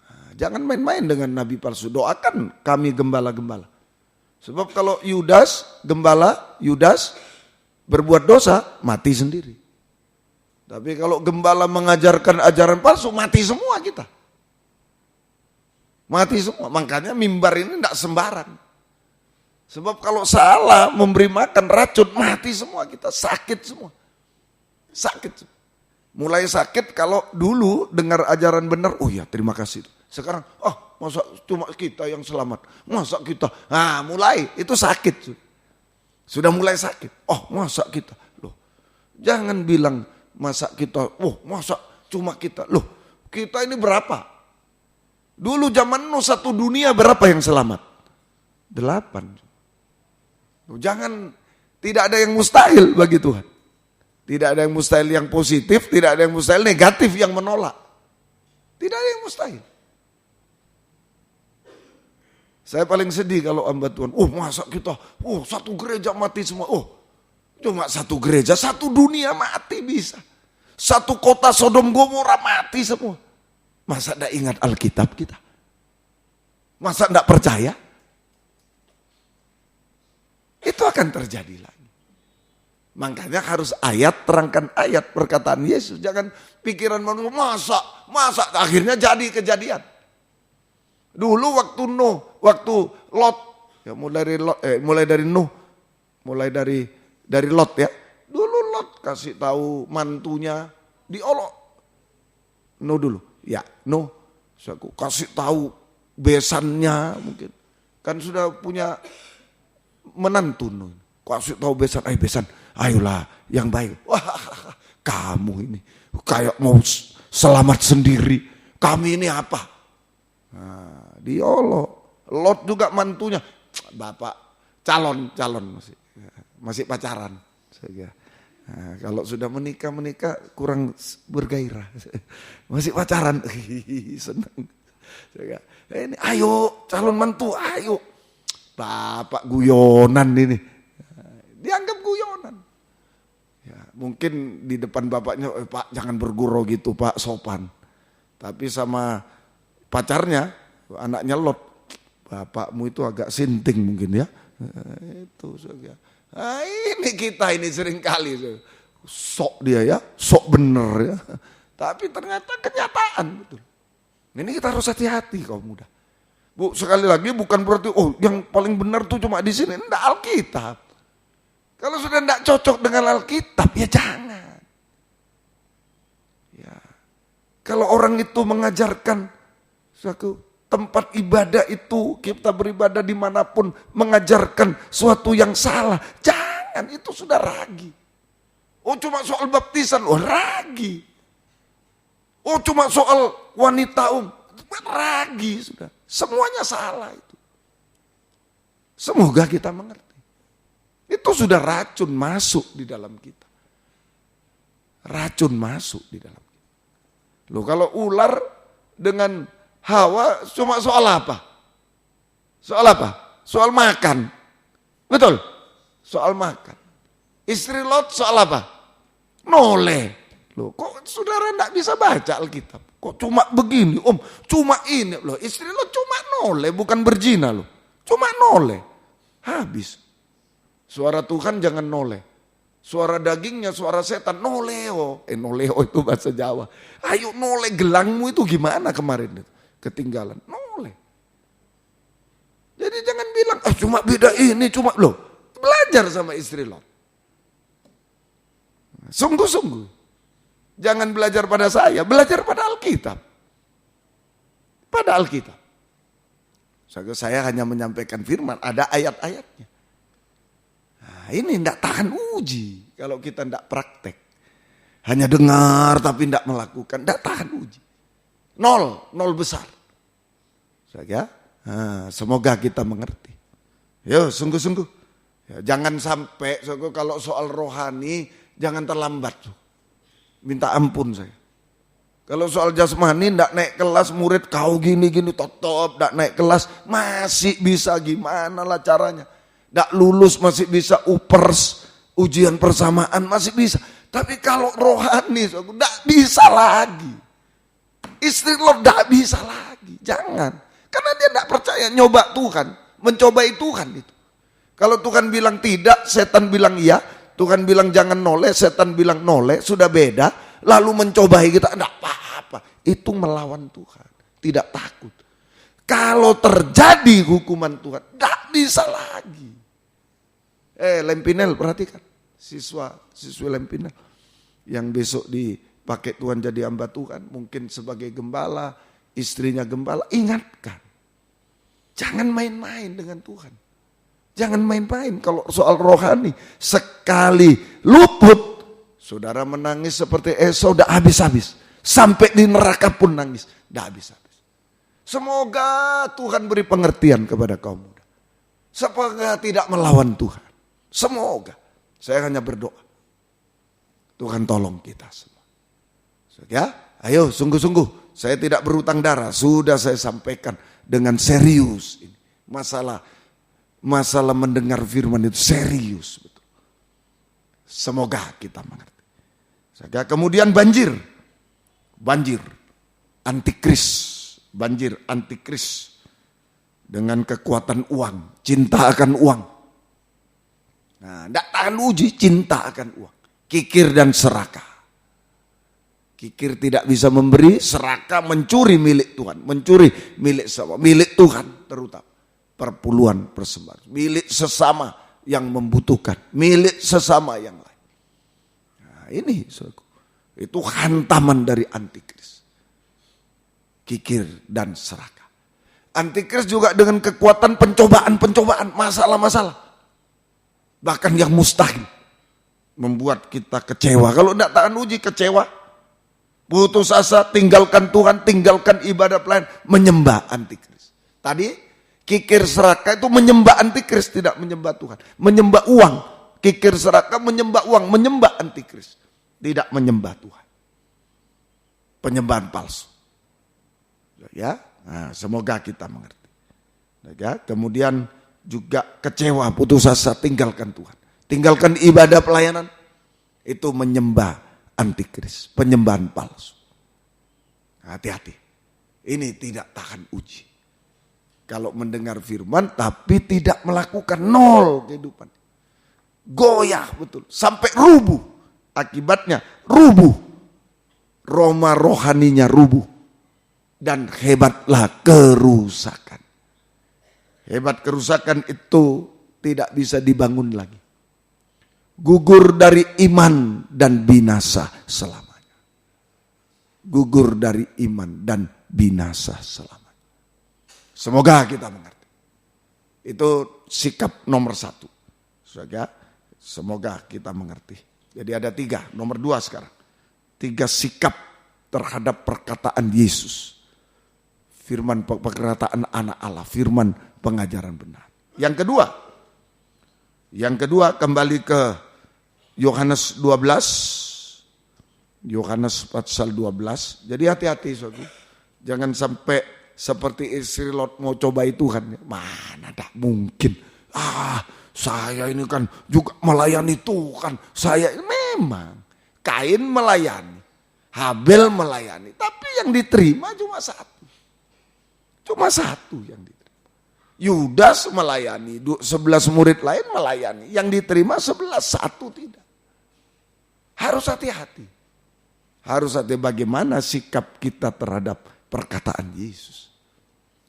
Nah, jangan main-main dengan nabi palsu. Doakan kami gembala-gembala. Sebab kalau gembala Yudas berbuat dosa, mati sendiri. Tapi kalau gembala mengajarkan ajaran palsu, mati semua kita. Mati semua. Makanya mimbar ini tidak sembarang. Sebab kalau salah memberi makan racun, mati semua kita. Sakit semua. Sakit. Mulai sakit kalau dulu dengar ajaran benar, oh ya terima kasih. Sekarang, masa cuma kita yang selamat? Masa kita? Nah mulai, itu sakit. Sudah mulai sakit. Oh masa kita? Loh, jangan bilang masa kita, masa cuma kita. Loh, kita ini berapa? Dulu zaman Nuh satu dunia berapa yang selamat? 8. Loh, jangan, tidak ada yang mustahil bagi Tuhan. Tidak ada yang mustahil yang positif, tidak ada yang mustahil negatif yang menolak. Tidak ada yang mustahil. Saya paling sedih kalau hamba Tuhan, masa kita, satu gereja mati semua. Cuma satu gereja, satu dunia mati bisa. Satu kota Sodom Gomora mati semua. Masa tidak ingat Alkitab kita? Masa tidak percaya? Itu akan terjadi lagi. Makanya harus terangkan ayat perkataan Yesus. Jangan pikiran manusia, masa akhirnya jadi kejadian. Dulu waktu Nuh, waktu Lot, ya mulai dari Nuh, mulai dari Lot ya. Dulu Lot kasih tahu mantunya diolok. Nuh dulu, ya Nuh, aku kasih tahu besannya mungkin. Kan sudah punya menantu Nuh. Kasih tahu besan, besan, ayolah yang baik. Wah, kamu ini kayak mau selamat sendiri. Kami ini apa? Nah, diolok. Lot juga mantunya, bapak calon masih pacaran. Nah, kalau sudah menikah kurang bergairah. Masih pacaran, senang. Ini ayo calon mantu, ayo. Bapak guyonan ini, dianggap guyonan. Ya, mungkin di depan bapaknya, Pak jangan bergurau gitu Pak, sopan. Tapi sama pacarnya, anaknya Lot, bapakmu itu agak sinting mungkin ya. Itu ya. Nah, ini kita ini sering kali sok dia ya, sok bener ya. Tapi ternyata kenyataan betul. Ini kita harus hati-hati kaum muda. Bu, sekali lagi bukan berarti yang paling benar tuh cuma di sini, enggak Alkitab. Kalau sudah enggak cocok dengan Alkitab ya jangan. Ya. Kalau orang itu mengajarkan suatu tempat ibadah itu, kita beribadah dimanapun, mengajarkan suatu yang salah, jangan, itu sudah ragi. Cuma soal baptisan, ragi. Cuma soal wanita ragi sudah. Semuanya salah itu. Semoga kita mengerti. Itu sudah racun masuk di dalam kita. Racun masuk di dalam kita. Loh, kalau ular dengan Hawa cuma soal apa? Soal apa? Soal makan. Betul? Soal makan. Istri Lot soal apa? Noleh. Loh, kok saudara enggak bisa baca Alkitab? Kok cuma begini, Om? Cuma ini loh. Istri lo cuma noleh, bukan berzina loh. Cuma noleh. Habis. Suara Tuhan jangan noleh. Suara dagingnya, suara setan, noleo. Noleo itu bahasa Jawa. Ayo noleh, gelangmu itu gimana kemarin itu? Ketinggalan, noleh. Jadi jangan bilang, cuma beda ini, cuma loh. Belajar sama istri Lot. Sungguh-sungguh. Jangan belajar pada saya, belajar pada Alkitab. Pada Alkitab. Saya hanya menyampaikan firman, ada ayat-ayatnya. Nah, ini tidak tahan uji kalau kita tidak praktek. Hanya dengar tapi tidak melakukan, tidak tahan uji. Nol besar. Semoga kita mengerti. Yo, sungguh-sungguh. Ya, jangan sampai kalau soal rohani jangan terlambat. Minta ampun saya. Kalau soal jasmani ndak naik kelas, murid kau gini-gini tetap ndak naik kelas, masih bisa gimana lah caranya. Ndak lulus masih bisa upers, ujian persamaan masih bisa. Tapi kalau rohani ndak bisa lagi. Istri lo ndak bisa lagi, jangan. Karena dia ndak percaya nyoba Tuhan, mencobai Tuhan itu. Kalau Tuhan bilang tidak, setan bilang iya. Tuhan bilang jangan noleh, setan bilang noleh, sudah beda. Lalu mencobai kita, enggak apa-apa. Itu melawan Tuhan, tidak takut. Kalau terjadi hukuman Tuhan, enggak bisa lagi. Lempinel, perhatikan. Siswi Lempinel. Yang besok dipakai Tuhan jadi hamba Tuhan. Mungkin sebagai gembala, istrinya gembala. Ingatkan. Jangan main-main dengan Tuhan. Jangan main-main kalau soal rohani. Sekali luput, saudara menangis seperti Esau, udah habis-habis. Sampai di neraka pun nangis, udah habis-habis. Semoga Tuhan beri pengertian kepada kaum muda. Semoga tidak melawan Tuhan. Semoga. Saya hanya berdoa. Tuhan tolong kita semua. Ya, ayo sungguh-sungguh. Saya tidak berhutang darah. Sudah saya sampaikan dengan serius ini. Masalah mendengar firman itu serius betul. Semoga kita mengerti. Kemudian banjir antikris dengan kekuatan uang, cinta akan uang. Nah, tidak tahan uji, cinta akan uang, kikir dan serakah. Kikir tidak bisa memberi, serakah mencuri milik Tuhan, mencuri milik sama, milik Tuhan terutama. Perpuluhan persembahan, milik sesama yang membutuhkan, milik sesama yang lain. Nah, ini itu hantaman dari antikris. Kikir dan serakah. Antikris juga dengan kekuatan pencobaan, masalah-masalah. Bahkan yang mustahil. Membuat kita kecewa. Kalau tidak tahan uji, kecewa. Putus asa, tinggalkan Tuhan, tinggalkan ibadah pelayan. Menyembah antikris. Tadi kikir serakah itu menyembah antikris, tidak menyembah Tuhan. Menyembah uang. Kikir serakah menyembah uang, menyembah antikris. Tidak menyembah Tuhan. Penyembahan palsu. Ya, nah, semoga kita mengerti. Ya, kemudian juga kecewa, putus asa, tinggalkan Tuhan. Tinggalkan ibadah pelayanan. Itu menyembah antikris, penyembahan palsu. Hati-hati. Ini tidak tahan uji. Kalau mendengar firman tapi tidak melakukan, nol kehidupan. Goyah betul, sampai rubuh. Akibatnya rubuh. Roma rohaninya rubuh. Dan hebatlah kerusakan. Hebat kerusakan itu tidak bisa dibangun lagi. Gugur dari iman dan binasa selamanya. Gugur dari iman dan binasa selamanya. Semoga kita mengerti. Itu sikap nomor 1. Semoga kita mengerti. Jadi ada 3, nomor 2 sekarang. 3 sikap terhadap perkataan Yesus. Firman perkataan anak Allah, firman pengajaran benar. Yang kedua kembali ke Yohanes 12. Yohanes pasal 12. Jadi hati-hati saudara. Jangan sampai seperti istri Lot mau cobai Tuhan. Mana tak mungkin. Saya ini kan juga melayani Tuhan. Saya memang. Kain melayani. Habel melayani. Tapi yang diterima cuma 1. Cuma 1 yang diterima. Yudas melayani, 11 murid lain melayani. Yang diterima 11, satu tidak. Harus hati-hati. Harus hati bagaimana sikap kita terhadap perkataan Yesus.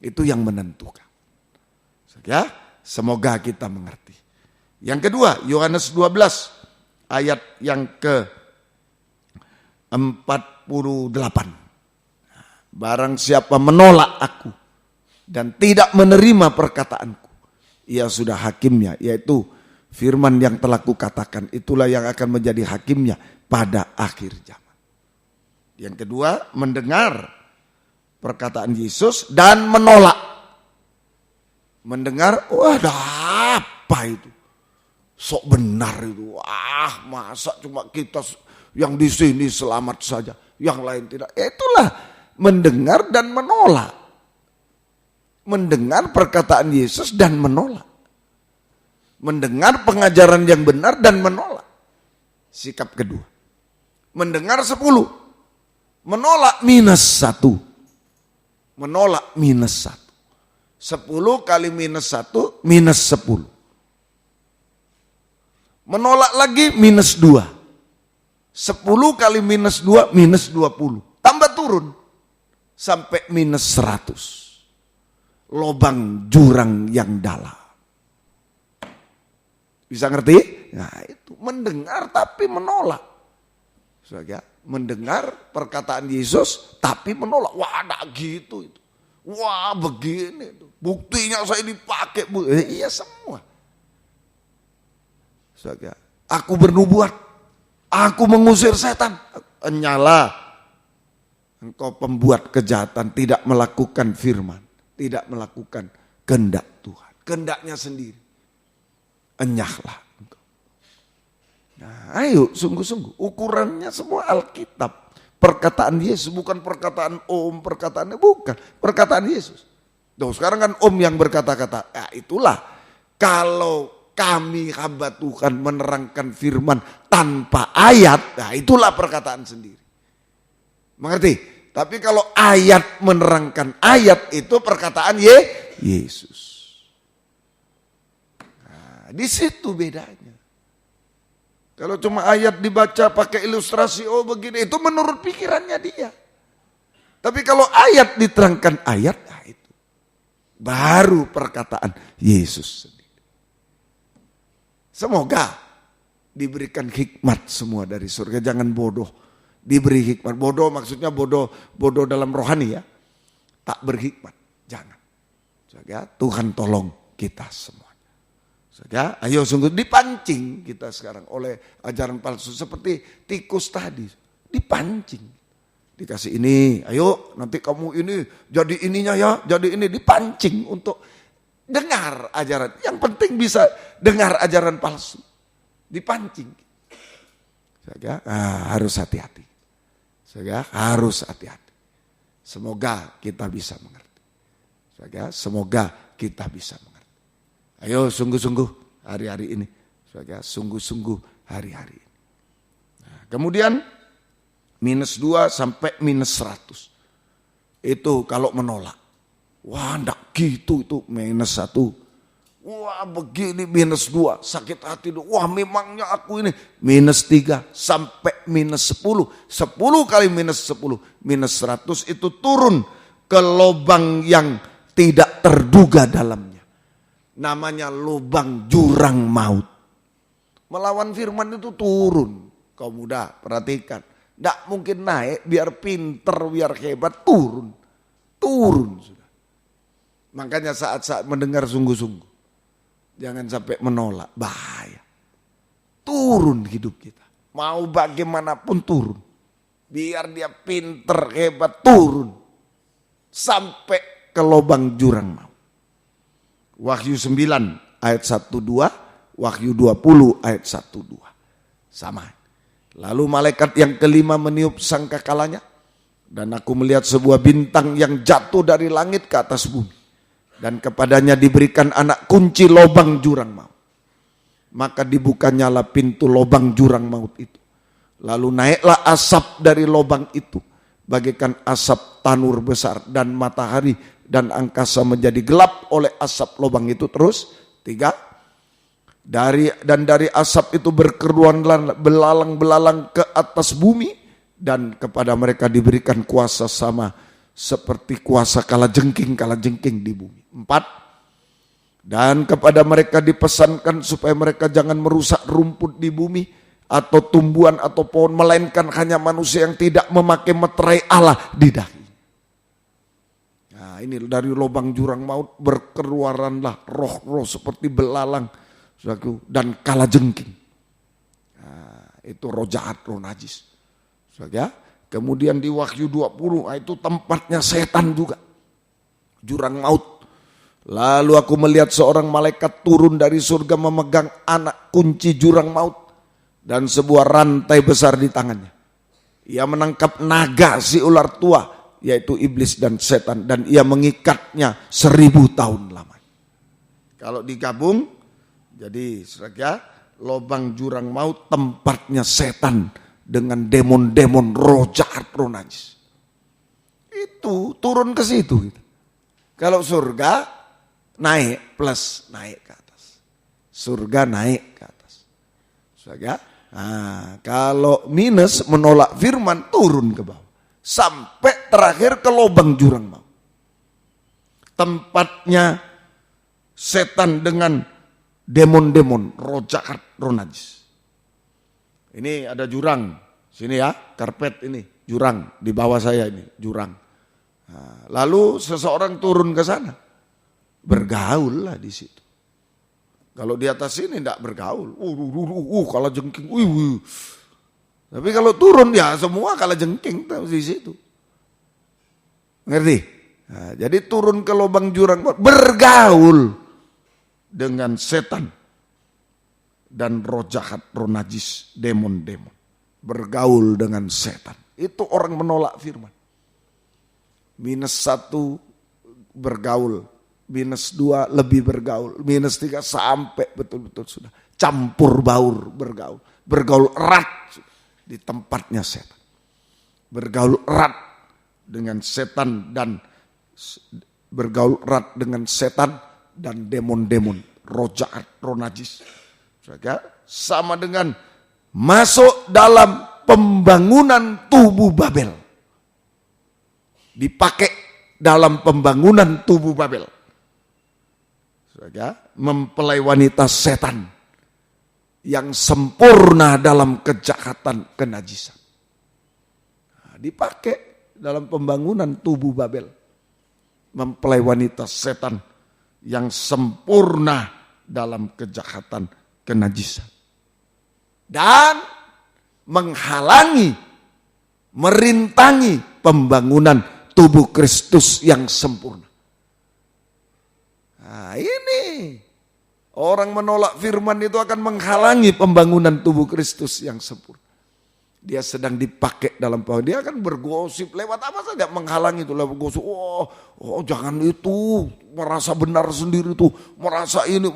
Itu yang menentukan. Ya, semoga kita mengerti. Yang kedua, Yohanes 12 ayat yang ke-48. Barang siapa menolak aku dan tidak menerima perkataanku, ia sudah hakimnya, yaitu firman yang telah kukatakan, itulah yang akan menjadi hakimnya pada akhir zaman. Yang kedua, mendengar perkataan Yesus dan menolak. Mendengar, wah ada apa itu? Sok benar itu. Masa cuma kita yang di sini selamat saja, yang lain tidak. Itulah mendengar dan menolak. Mendengar perkataan Yesus dan menolak. Mendengar pengajaran yang benar dan menolak. Sikap kedua. Mendengar 10. Menolak -1. Menolak -1. 10 kali -1, -10. Menolak lagi -2. 10 kali -2, -20. Tambah turun. Sampai -100. Lobang jurang yang dalam. Bisa ngerti? Nah itu, mendengar tapi menolak. Saudara, mendengar perkataan Yesus tapi menolak. Wah ada gitu itu. Wah begini tuh. Buktinya saya dipakai. Iya semua. Saudara, aku bernubuat. Aku mengusir setan. Nyala. Engkau pembuat kejahatan, tidak melakukan firman. Tidak melakukan kehendak Tuhan. Kehendaknya sendiri. Enyahlah engkau. Nah ayo sungguh-sungguh. Ukurannya semua Alkitab. Perkataan Yesus, bukan perkataan Om, perkataannya bukan. Perkataan Yesus. Tuh, sekarang kan Om yang berkata-kata. Ya itulah. Kalau kami hamba Tuhan menerangkan firman tanpa ayat, nah itulah perkataan sendiri. Mengerti? Tapi kalau ayat menerangkan ayat, itu perkataan Yesus. Nah, di situ bedanya. Kalau cuma ayat dibaca pakai ilustrasi, oh begini, itu menurut pikirannya dia. Tapi kalau ayat diterangkan ayat, nah itu baru perkataan Yesus sendiri. Semoga diberikan hikmat semua dari surga, jangan bodoh. Diberi hikmat, bodoh maksudnya bodoh dalam rohani ya. Tak berhikmat, jangan. Jaga, Tuhan tolong kita semua. Ya, ayo sungguh dipancing kita sekarang oleh ajaran palsu seperti tikus tadi. Dipancing. Dikasih ini, ayo nanti kamu ini jadi ininya ya, jadi ini, dipancing untuk dengar ajaran. Yang penting bisa dengar ajaran palsu. Dipancing. Ya, harus hati-hati. Ya, harus hati-hati. Semoga kita bisa mengerti. Ya, semoga kita bisa mengerti. Ayo sungguh-sungguh hari-hari ini. Sungguh-sungguh hari-hari ini. Nah, kemudian -2 sampai -100. Itu kalau menolak. Wah enggak gitu itu -1. Wah begini -2. Sakit hati. Wah memangnya aku ini. -3 sampai -10. 10 kali -10. -100 itu turun ke lubang yang tidak terduga dalamnya. Namanya lubang jurang maut. Melawan firman itu turun. Kau muda, perhatikan. Tidak mungkin naik, biar pinter, biar hebat, turun. Turun sudah. Makanya saat-saat mendengar sungguh-sungguh. Jangan sampai menolak, bahaya. Turun hidup kita. Mau bagaimanapun turun. Biar dia pinter, hebat, turun. Sampai ke lubang jurang maut. Wahyu 9 ayat 1-2, Wahyu 20 ayat 1-2. Sama. Lalu malaikat yang kelima meniup sangkakalanya, dan aku melihat sebuah bintang yang jatuh dari langit ke atas bumi. Dan kepadanya diberikan anak kunci lubang jurang maut. Maka dibukanyalah pintu lubang jurang maut itu. Lalu naiklah asap dari lubang itu, bagaikan asap tanur besar dan matahari dan angkasa menjadi gelap oleh asap lubang itu. Terus 3, dari asap itu berkeruan belalang ke atas bumi, dan kepada mereka diberikan kuasa sama seperti kuasa kalajengking di bumi. 4, dan kepada mereka dipesankan supaya mereka jangan merusak rumput di bumi atau tumbuhan atau pohon, melainkan hanya manusia yang tidak memakai meterai Allah di dahi. Nah, ini dari lubang jurang maut berkeluaranlah roh-roh seperti belalang dan kalajengking. Nah, itu roh jahat, roh najis. Kemudian di Wahyu 20, itu tempatnya setan juga, jurang maut. Lalu aku melihat seorang malaikat turun dari surga memegang anak kunci jurang maut dan sebuah rantai besar di tangannya. Ia menangkap naga si ular tua, yaitu iblis dan setan, dan ia mengikatnya 1000 tahun lamanya. Kalau digabung, jadi lubang jurang maut tempatnya setan dengan demon-demon roh jahat, roh najis. Itu turun ke situ. Kalau surga naik plus naik ke atas. Surga naik ke atas. Nah, kalau minus menolak firman turun ke bawah. Sampai terakhir ke lubang jurang maut. Tempatnya setan dengan demon-demon, roh jahat, roh najis. Ini ada jurang. Sini ya, karpet ini, jurang. Di bawah saya ini, jurang. Nah, lalu seseorang turun ke sana. Bergaul lah di situ. Kalau di atas sini tidak bergaul. Kalau jengking. Tapi kalau turun ya semua kalau jengking di situ. Ngerti? Nah, jadi turun ke lubang jurang bergaul dengan setan dan roh jahat, roh najis, demon-demon. Bergaul dengan setan. Itu orang menolak firman. -1 bergaul. -2 lebih bergaul, -3 sampai betul-betul sudah campur baur bergaul, bergaul erat di tempatnya setan, bergaul erat dengan setan dan demon-demon, roh jahat, roh najis, sama dengan masuk dalam pembangunan tubuh Babel, dipakai dalam pembangunan tubuh Babel. Mempelai wanita setan yang sempurna dalam kejahatan, kenajisan. Nah, dipakai dalam pembangunan tubuh Babel. Mempelai wanita setan yang sempurna dalam kejahatan, kenajisan. Dan menghalangi, merintangi pembangunan tubuh Kristus yang sempurna. Nah, ini orang menolak firman itu akan menghalangi pembangunan tubuh Kristus yang sempurna. Dia sedang dipakai dalam pembangunan. Dia akan bergosip lewat apa saja, menghalangi itu, lewat gosip. Oh jangan itu, merasa benar sendiri itu, merasa ini,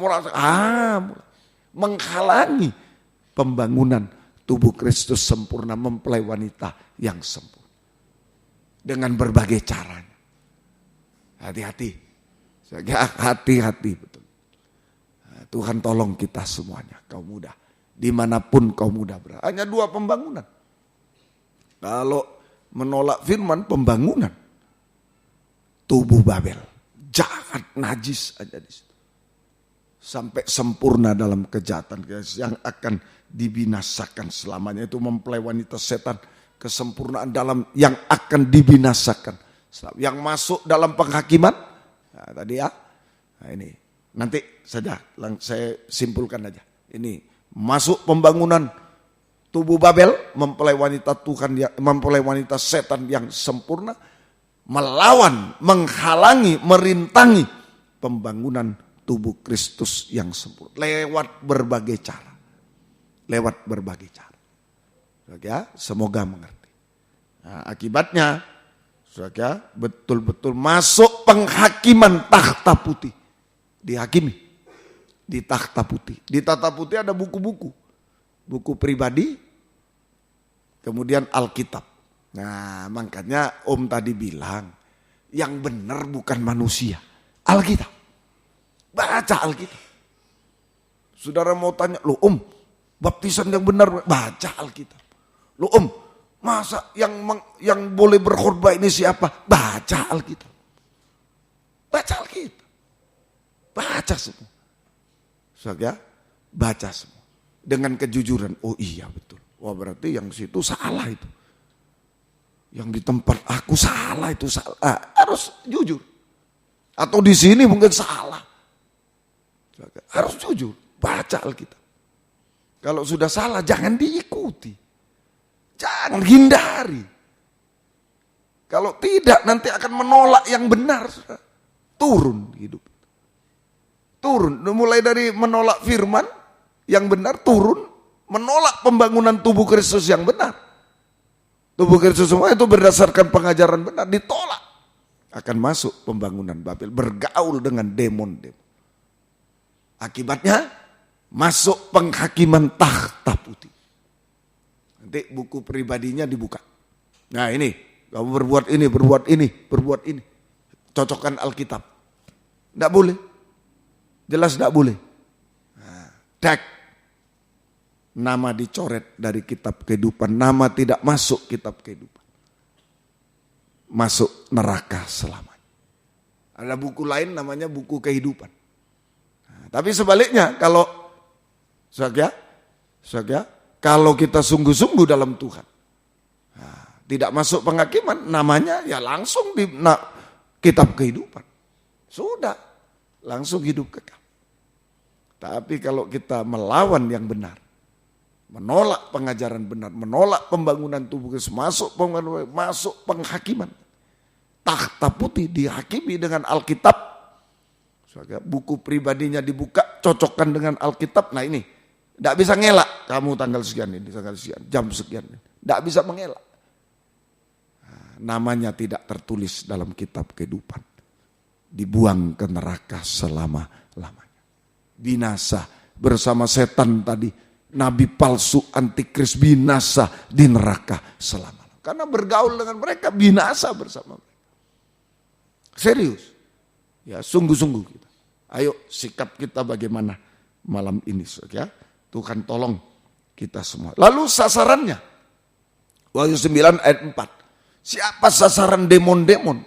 menghalangi pembangunan tubuh Kristus sempurna, mempelai wanita yang sempurna dengan berbagai caranya. Hati-hati. Hati-hati betul. Tuhan tolong kita semuanya, kaum muda. Dimanapun kaum muda berada. Hanya 2 pembangunan. Kalau menolak firman, pembangunan tubuh Babel. Jahat, najis aja di situ. Sampai sempurna dalam kejahatan yang akan dibinasakan selamanya. Itu mempelai wanita setan, kesempurnaan dalam yang akan dibinasakan. Yang masuk dalam penghakiman. Nah, tadi ya, nah ini nanti saja saya simpulkan aja. Ini masuk pembangunan tubuh Babel, mempelai wanita Tuhan, mempelai wanita setan yang sempurna, melawan, menghalangi, merintangi pembangunan tubuh Kristus yang sempurna lewat berbagai cara, Ya, semoga mengerti. Nah, akibatnya saudara, betul-betul masuk penghakiman takhta putih. Dihakimi di takhta putih. Di takhta putih ada buku-buku. Buku pribadi, kemudian Alkitab. Nah, makanya Om tadi bilang, yang benar bukan manusia, Alkitab. Baca Alkitab. Saudara mau tanya, loh Om, baptisan yang benar, baca Alkitab. Loh Om, masa yang boleh berkhotbah ini siapa? Baca Alkitab. Baca Alkitab. Baca semua. Saudara, baca semua. Dengan kejujuran, oh iya betul. Wah berarti yang situ salah itu. Yang di tempat aku salah itu salah. Harus jujur. Atau di sini mungkin salah. Harus jujur. Baca Alkitab. Kalau sudah salah jangan diikuti. Jangan hindari. Kalau tidak nanti akan menolak yang benar. Turun hidup. Turun. Mulai dari menolak firman yang benar, turun. Menolak pembangunan tubuh Kristus yang benar. Tubuh Kristus semua itu berdasarkan pengajaran benar. Ditolak. Akan masuk pembangunan Babel. Bergaul dengan demon-demon. Akibatnya masuk penghakiman takhta putih. Nanti buku pribadinya dibuka. Nah ini, kamu berbuat ini, berbuat ini, berbuat ini. Cocokkan Alkitab. Tidak boleh. Jelas tidak boleh. Nah, tek. Nama dicoret dari kitab kehidupan. Nama tidak masuk kitab kehidupan. Masuk neraka selamanya. Ada buku lain namanya buku kehidupan. Nah, tapi sebaliknya kalau kalau kita sungguh-sungguh dalam Tuhan, nah, tidak masuk penghakiman, namanya ya langsung di kitab kehidupan. Sudah, langsung hidup kekal. Tapi kalau kita melawan yang benar, menolak pengajaran benar, menolak pembangunan tubuh Kristus, masuk penghakiman. Takhta putih dihakimi dengan Alkitab. Buku pribadinya dibuka, cocokkan dengan Alkitab. Nah ini, tidak bisa ngelak. Kamu tanggal sekian ini, tanggal sekian, jam sekian ini. Tidak bisa mengelak. Nah, namanya tidak tertulis dalam kitab kehidupan. Dibuang ke neraka selama-lamanya. Binasa bersama setan tadi. Nabi palsu antikris binasa di neraka selama-lamanya. Karena bergaul dengan mereka binasa bersama mereka. Serius. Ya sungguh-sungguh kita. Ayo sikap kita bagaimana malam ini. Ya. Tuhan tolong kita semua. Lalu sasarannya. Wahyu 9 ayat 4. Siapa sasaran demon-demon?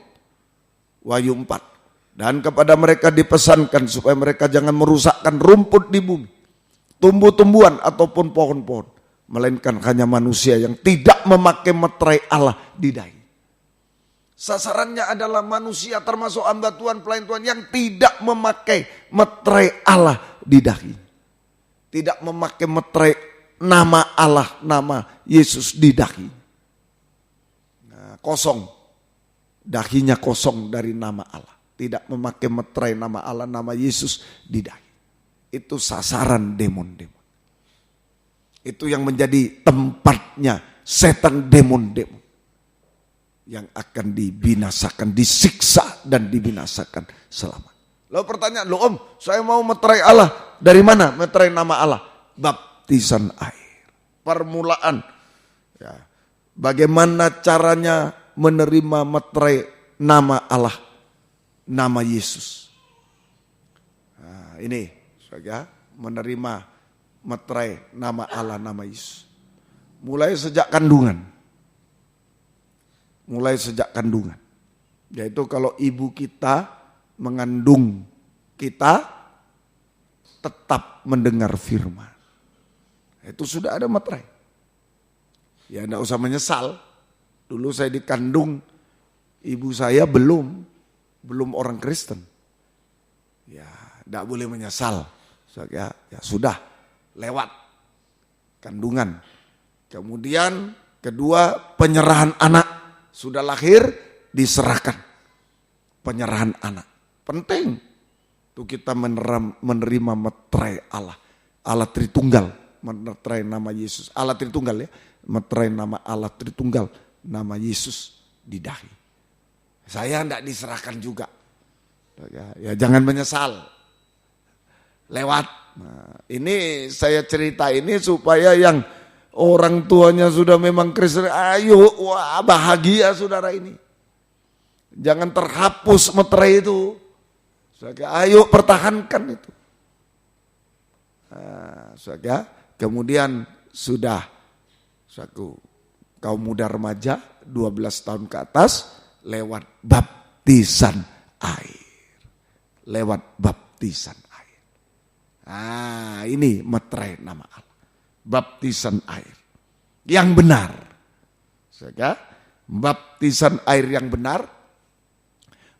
Wahyu 4. Dan kepada mereka dipesankan supaya mereka jangan merusakkan rumput di bumi. Tumbuh-tumbuhan ataupun pohon-pohon. Melainkan hanya manusia yang tidak memakai meterai Allah di dahi. Sasarannya adalah manusia termasuk hamba Tuhan, pelayan Tuhan yang tidak memakai meterai Allah di dahi. Tidak memakai meterai nama Allah, nama Yesus di dahi. Nah, kosong. Dahinya kosong dari nama Allah. Tidak memakai meterai nama Allah, nama Yesus di dahi. Itu sasaran demon-demon. Itu yang menjadi tempatnya setan demon-demon. Yang akan dibinasakan, disiksa dan dibinasakan selama. Lalu pertanyaan, loh Om, saya mau meterai Allah. Dari mana meterai nama Allah? Baptisan air. Permulaan. Ya. Bagaimana caranya menerima meterai nama Allah? Nama Yesus. Nah, ini, saudara, menerima meterai nama Allah, nama Yesus. Mulai sejak kandungan. Mulai sejak kandungan. Yaitu kalau ibu kita mengandung kita, tetap mendengar firman. Itu sudah ada meterai. Ya enggak usah menyesal. Dulu saya dikandung, ibu saya belum orang Kristen. Ya enggak boleh menyesal. Ya sudah, lewat kandungan. Kemudian kedua, penyerahan anak. Sudah lahir, diserahkan. Penyerahan anak. Penting. Itu kita menerima meterai Allah. Allah Tritunggal. Meterai nama Yesus. Allah Tritunggal ya. Meterai nama Allah Tritunggal. Nama Yesus di dahi. Saya tidak diserahkan juga. Ya jangan menyesal. Lewat. Nah, ini saya cerita ini supaya yang Orang tuanya sudah memang Kristen, ayo, wah bahagia saudara ini. Jangan terhapus meterai itu. Ayo pertahankan itu. Nah, kemudian sudah kaum muda remaja 12 tahun ke atas lewat baptisan air. Lewat baptisan air. Ah, ini meterai nama Allah. Baptisan air yang benar. Baptisan air yang benar.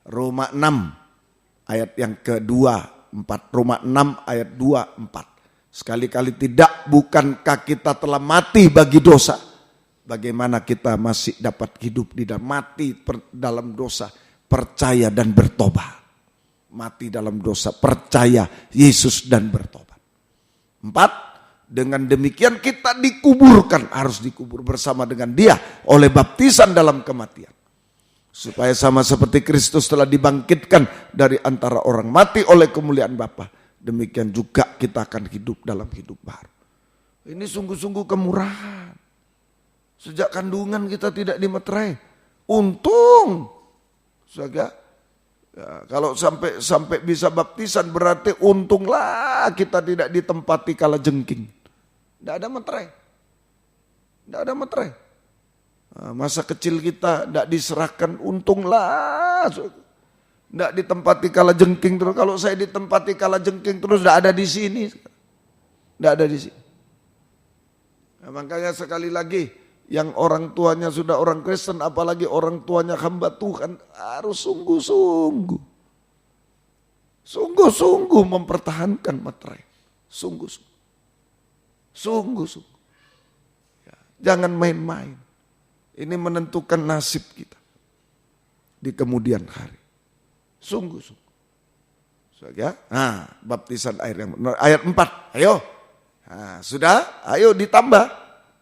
Roma 6 ayat yang ke-2, 4. Roma 6 ayat 2, 4. Sekali-kali tidak, bukankah kita telah mati bagi dosa? Bagaimana kita masih dapat hidup di dalam mati dalam dosa, percaya dan bertobat. Mati dalam dosa, percaya Yesus dan bertobat. 4. Dengan demikian kita dikuburkan, harus dikubur bersama dengan Dia oleh baptisan dalam kematian. Supaya sama seperti Kristus telah dibangkitkan dari antara orang mati oleh kemuliaan Bapa, demikian juga kita akan hidup dalam hidup baru. Ini sungguh-sungguh kemurahan. Sejak kandungan kita tidak dimeterai. Untung. Ya, kalau sampai bisa baptisan berarti untunglah kita tidak ditempati kala jengking. Tidak ada meterai. Tidak ada meterai. Nah, masa kecil kita tidak diserahkan, untunglah. Tidak ditempati kala jengking terus. Kalau saya ditempati kala jengking terus tidak ada di sini. Tidak ada di sini. Nah, makanya sekali lagi yang orang tuanya sudah orang Kristen, apalagi orang tuanya hamba Tuhan, harus sungguh-sungguh. Sungguh-sungguh mempertahankan meterai. Sungguh-sungguh. Sungguh-sungguh. Ya, jangan main-main. Ini menentukan nasib kita di kemudian hari. Sungguh-sungguh. Ya? Nah, baptisan air yang benar. Ayat 4, ayo. Nah, sudah, ayo ditambah.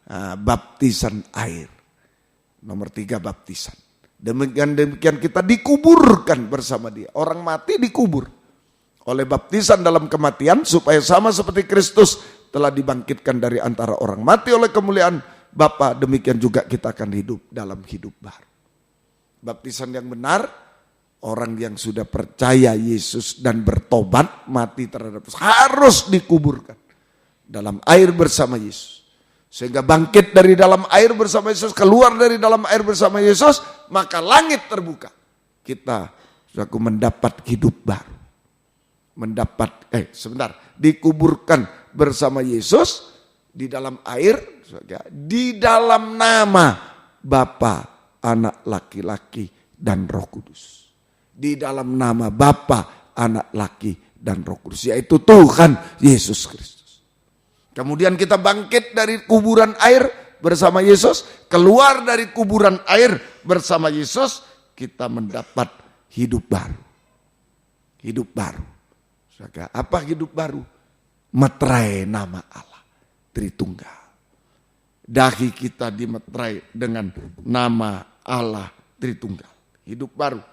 Nah, baptisan air. Nomor 3 baptisan. Demikian kita dikuburkan bersama Dia. Orang mati dikubur oleh baptisan dalam kematian supaya sama seperti Kristus telah dibangkitkan dari antara orang mati oleh kemuliaan Bapa, demikian juga kita akan hidup dalam hidup baru. Baptisan yang benar, orang yang sudah percaya Yesus dan bertobat, mati terhadap dosa, harus dikuburkan dalam air bersama Yesus. Sehingga bangkit dari dalam air bersama Yesus, keluar dari dalam air bersama Yesus, maka langit terbuka. Kita mendapat hidup baru. Dikuburkan bersama Yesus di dalam air, di dalam nama Bapa, Anak laki-laki dan Roh Kudus. Di dalam nama Bapa, Anak laki dan Roh Kudus, yaitu Tuhan Yesus Kristus. Kemudian kita bangkit dari kuburan air bersama Yesus, keluar dari kuburan air bersama Yesus, kita mendapat hidup baru. Hidup baru. Apa hidup baru? Meterai nama Allah Tritunggal. Dahi kita dimeterai dengan nama Allah Tritunggal. Hidup baru.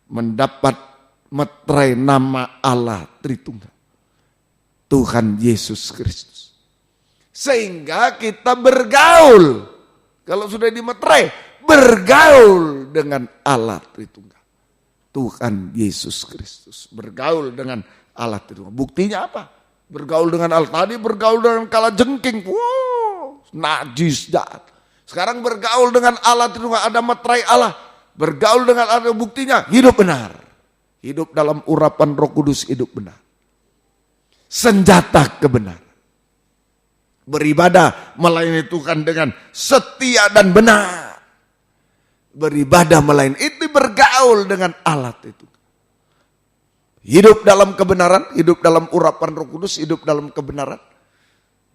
Mendapat meterai nama Allah Tritunggal. Tuhan Yesus Kristus. Sehingga kita bergaul. Kalau sudah dimeterai, bergaul dengan Allah Tritunggal. Tuhan Yesus Kristus. Bergaul dengan Allah Tritunggal. Buktinya apa? Bergaul dengan Allah. Tadi bergaul dengan kala jengking. Wow, najis jahat. Sekarang bergaul dengan Allah Tritunggal. Ada meterai Allah. Bergaul dengan Allah, buktinya hidup benar. Hidup dalam urapan Roh Kudus, hidup benar. Senjata kebenaran. Beribadah melayani Tuhan dengan setia dan benar. Beribadah melayani itu bergaul dengan Allah itu. Hidup dalam kebenaran, hidup dalam urapan Roh Kudus, hidup dalam kebenaran.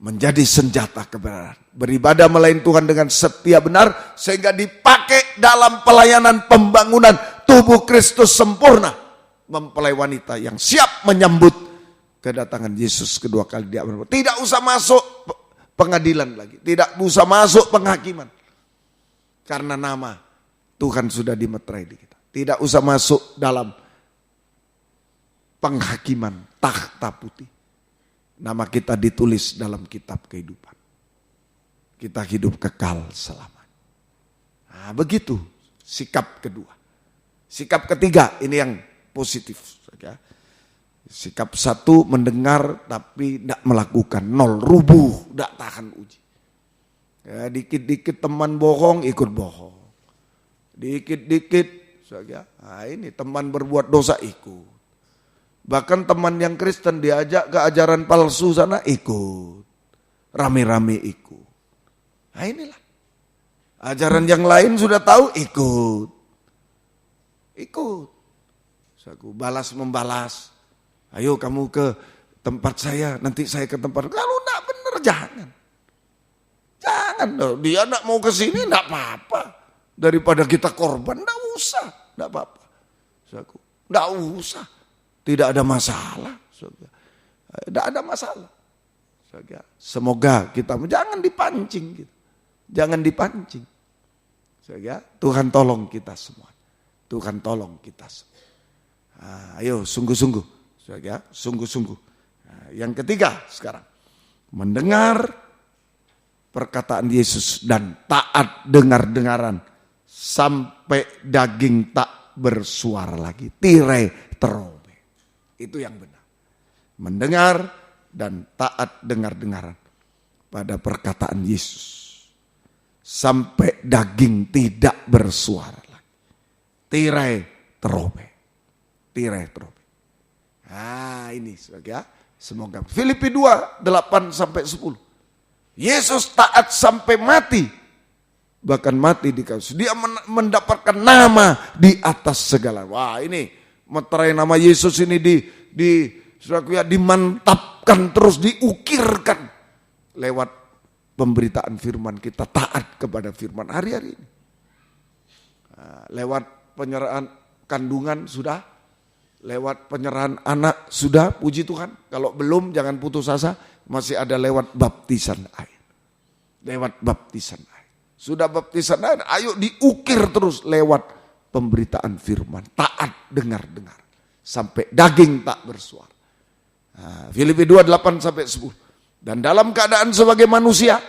Menjadi senjata kebenaran. Beribadah melayani Tuhan dengan setia benar, sehingga dipakai dalam pelayanan pembangunan tubuh Kristus sempurna. Mempelai wanita yang siap menyambut kedatangan Yesus kedua kali di akhir. Tidak usah masuk pengadilan lagi. Tidak usah masuk penghakiman. Karena nama Tuhan sudah dimeterai di kita. Tidak usah masuk dalam penghakiman takhta putih. Nama kita ditulis dalam kitab kehidupan. kita hidup kekal selamanya. Nah, begitu sikap kedua. Sikap ketiga ini yang positif. Sikap satu mendengar tapi tidak melakukan, nol, rubuh, tidak tahan uji. Ya, dikit-dikit teman bohong, ikut bohong. Dikit-dikit, nah ini teman berbuat dosa ikut. Bahkan teman yang Kristen diajak ke ajaran palsu sana ikut. Rame-rame ikut. Nah inilah. Ajaran yang lain sudah tahu ikut. Ikut. Balas membalas. Ayo kamu ke tempat saya, nanti saya ke tempat. Kalau enggak benar jangan. Jangan. Dia enggak mau ke sini enggak apa-apa. Daripada kita korban enggak usah, enggak apa-apa. Enggak usah. Tidak ada masalah. Tidak ada masalah. Semoga kita jangan dipancing gitu. Jangan dipancing. Tuhan tolong kita semua. Tuhan tolong kita semua. Nah, ayo sungguh-sungguh. Sungguh-sungguh. Nah, yang ketiga sekarang. Mendengar perkataan Yesus dan taat dengar-dengaran. Sampai daging tak bersuara lagi. Tirai terobe. Itu yang benar. Mendengar dan taat dengar-dengaran pada perkataan Yesus. Sampai daging tidak bersuara lagi. Tirai terobe. Tirai terobe. Nah ini semoga. Filipi 2, 8-10. Yesus taat sampai mati. Bahkan mati di kayu. Dia mendapatkan nama di atas segala. Wah ini meterai nama Yesus ini dimantapkan terus, diukirkan lewat pemberitaan firman. Kita taat kepada firman hari-hari ini. Lewat penyerahan kandungan sudah. Lewat penyerahan anak sudah, puji Tuhan. Kalau belum jangan putus asa, masih ada lewat baptisan air. Lewat baptisan air. Sudah baptisan air, ayo diukir terus lewat pemberitaan firman. Taat dengar-dengar. Sampai daging tak bersuara. Nah, Filipi 2, 8-10. Dan dalam keadaan sebagai manusia,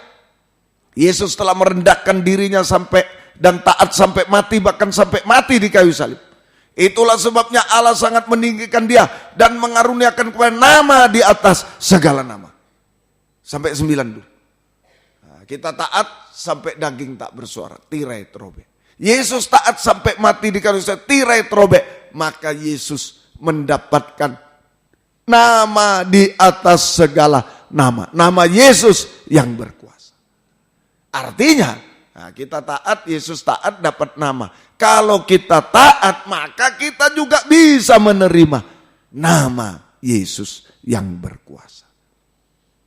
Yesus telah merendahkan dirinya sampai dan taat sampai mati, bahkan sampai mati di kayu salib. Itulah sebabnya Allah sangat meninggikan dia dan mengaruniakan kepada nama di atas segala nama. Sampai 9 dulu. Nah, kita taat sampai daging tak bersuara, tirai terobe. Yesus taat sampai mati di kayu salib, tirai terobe. Maka Yesus mendapatkan nama di atas segala nama. Nama Yesus yang berkuasa. Artinya, nah kita taat, Yesus taat dapat nama. Kalau kita taat, maka kita juga bisa menerima nama Yesus yang berkuasa.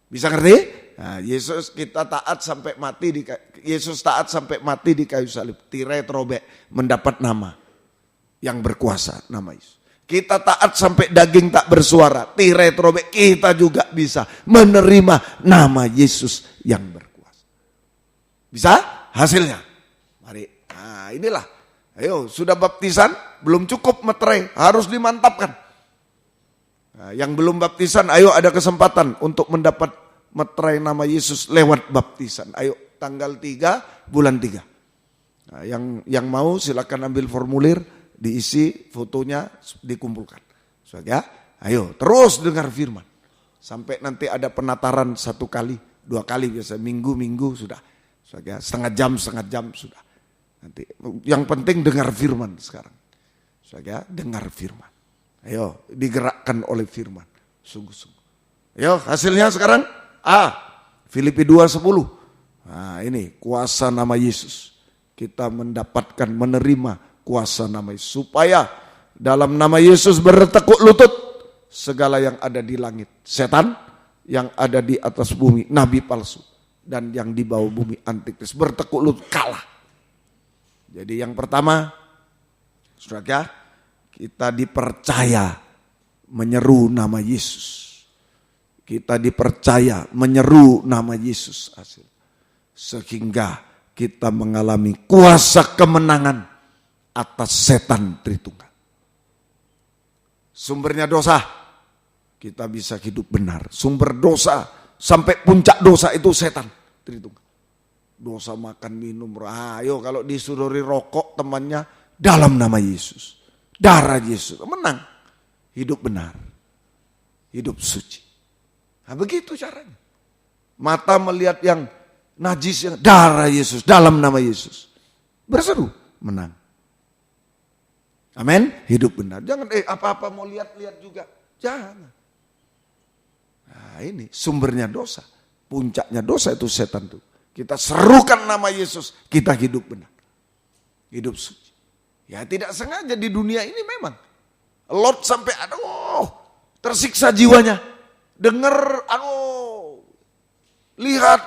Bisa ngerti? Nah, Yesus kita taat sampai mati Yesus taat sampai mati di kayu salib. Tirai terobe mendapat nama yang berkuasa, nama Yesus. Kita taat sampai daging tak bersuara. Tirai terobe, kita juga bisa menerima nama Yesus yang berkuasa. Bisa? Hasilnya. Mari. Nah inilah. Ayo sudah baptisan, belum cukup meterai. Harus dimantapkan. Nah, yang belum baptisan, ayo ada kesempatan untuk mendapat meterai nama Yesus lewat baptisan. Ayo tanggal 3 bulan 3. Nah, yang mau silakan ambil formulir. Diisi, fotonya dikumpulkan. Ya, ayo terus dengar firman. Sampai nanti ada penataran 1 kali, 2 kali biasa, minggu sudah. Ya, setengah jam sudah. Nanti yang penting dengar firman sekarang. Ya, dengar firman. Ayo digerakkan oleh firman. Sungguh-sungguh. Ayo hasilnya sekarang. Filipi 2:10. Nah ini kuasa nama Yesus. Kita mendapatkan, menerima kuasa nama Yesus. Supaya dalam nama Yesus bertekuk lutut segala yang ada di langit. Setan yang ada di atas bumi, nabi palsu. Dan yang di bawah bumi, antikris. Bertekuk lutut, kalah. Jadi yang pertama, saudara, kita dipercaya menyeru nama Yesus. Kita dipercaya menyeru nama Yesus. Sehingga kita mengalami kuasa kemenangan atas setan Tritunggal. Sumbernya dosa, kita bisa hidup benar. Sumber dosa, sampai puncak dosa itu setan Tritunggal. dosa makan minum. Ayo kalau disuruh rokok temannya, dalam nama Yesus, darah Yesus, menang. Hidup benar, hidup suci. Nah begitu caranya. Mata melihat yang najis, yang darah Yesus, dalam nama Yesus. Berseru, menang. Amin, hidup benar. Jangan apa-apa mau lihat-lihat juga. Jangan. Nah ini sumbernya dosa. Puncaknya dosa itu setan tuh. Kita serukan nama Yesus, kita hidup benar. Hidup suci. Ya tidak sengaja di dunia ini memang. Lot sampai tersiksa jiwanya. Dengar lihat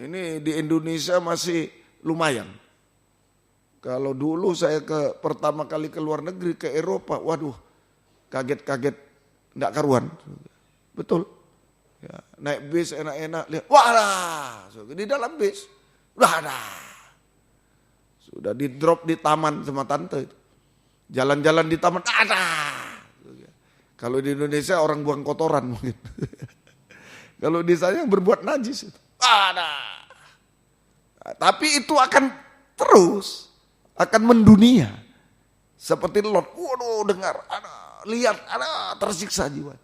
ini di Indonesia masih lumayan. Kalau dulu saya pertama kali ke luar negeri, ke Eropa, waduh, kaget-kaget, enggak karuan. Betul. Ya, naik bis enak-enak, lihat, wah, di dalam bis, udah ada. Sudah di drop di taman sama tante itu. Jalan-jalan di taman, ada. Kalau di Indonesia orang buang kotoran mungkin. Kalau di sana yang berbuat najis itu, ada. Nah, tapi itu akan terus. Akan mendunia. Seperti Lot, waduh dengar, ada, lihat, ada, tersiksa jiwa.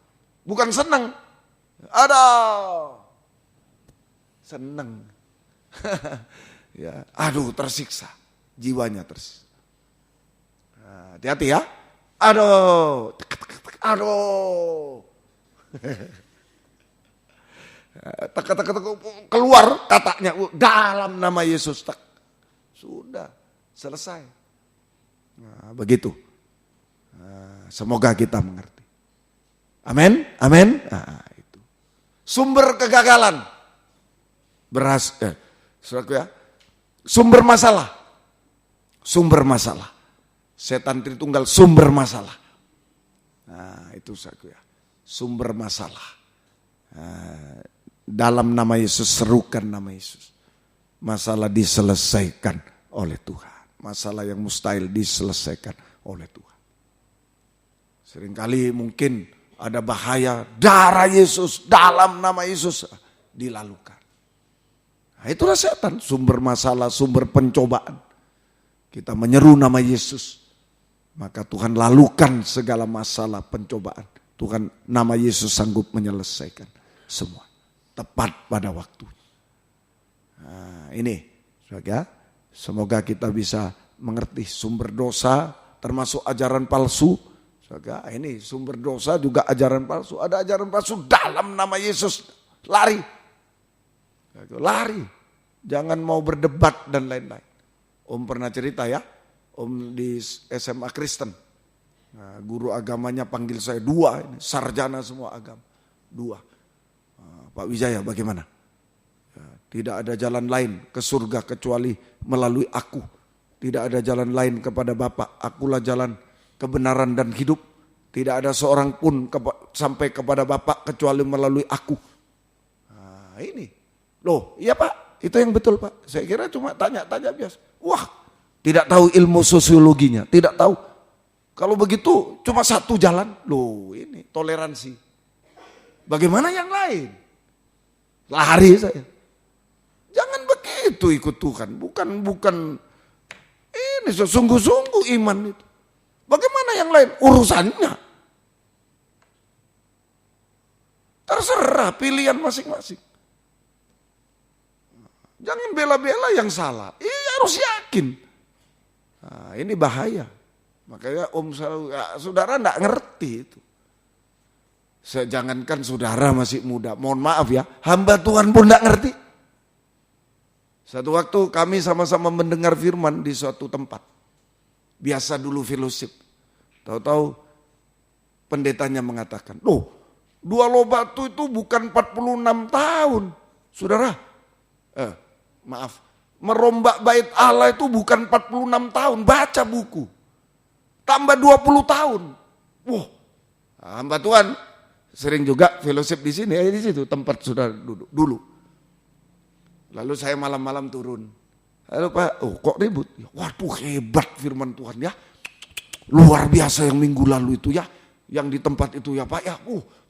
Bukan senang, ada, senang. Ya, aduh tersiksa, jiwanya tersiksa. Nah, hati-hati ya, aduh, keluar katanya, dalam nama Yesus, sudah. Selesai. Nah, begitu. Nah, semoga kita mengerti. Amin, amin. Nah, itu. Sumber kegagalan. Saudaraku ya. Sumber masalah. Sumber masalah. Setan Tritunggal sumber masalah. Nah, itu saudaraku ya. Sumber masalah. Nah, dalam nama Yesus, serukan nama Yesus. Masalah diselesaikan oleh Tuhan. Masalah yang mustahil diselesaikan oleh Tuhan. Seringkali mungkin ada bahaya, darah Yesus, dalam nama Yesus dilalukan. Nah, itulah setan, sumber masalah, sumber pencobaan. Kita menyeru nama Yesus, maka Tuhan lalukan segala masalah pencobaan. Tuhan, nama Yesus sanggup menyelesaikan semua. Tepat pada waktunya. Nah, ini, saudara. Semoga kita bisa mengerti sumber dosa termasuk ajaran palsu. Ini sumber dosa juga ajaran palsu. Ada ajaran palsu dalam nama Yesus. Lari. Lari. Jangan mau berdebat dan lain-lain. Om pernah cerita ya. Om di SMA Kristen. Nah, guru agamanya panggil saya 2. Ini, sarjana semua agama. 2. Pak Wijaya bagaimana? Tidak ada jalan lain ke surga kecuali melalui aku. Tidak ada jalan lain kepada Bapa. Akulah jalan kebenaran dan hidup. Tidak ada seorang pun sampai kepada Bapa kecuali melalui aku. Nah, ini. Loh, iya Pak, itu yang betul Pak. Saya kira cuma tanya-tanya biasa. Wah, tidak tahu ilmu sosiologinya. Tidak tahu. Kalau begitu cuma satu jalan. Loh, ini toleransi. Bagaimana yang lain? Lari saya. Jangan begitu ikut Tuhan, bukan ini sungguh-sungguh iman itu. Bagaimana yang lain? Urusannya. Terserah pilihan masing-masing. Jangan bela-bela yang salah. Harus yakin. Nah, ini bahaya. Makanya saudara enggak ngerti itu. Jangankan saudara masih muda, mohon maaf ya, hamba Tuhan pun enggak ngerti. Satu waktu kami sama-sama mendengar firman di suatu tempat. Biasa dulu fellowship. Tahu-tahu pendetanya mengatakan, loh 2 loh batu itu bukan 46 tahun. Saudara, maaf, merombak bait Allah itu bukan 46 tahun, baca buku. Tambah 20 tahun. Wah, hamba Tuhan sering juga fellowship di sini, di situ tempat saudara duduk dulu. Lalu saya malam-malam turun. Lalu Pak, kok ribut? Waduh hebat firman Tuhan ya. Luar biasa yang minggu lalu itu ya. Yang di tempat itu ya Pak ya.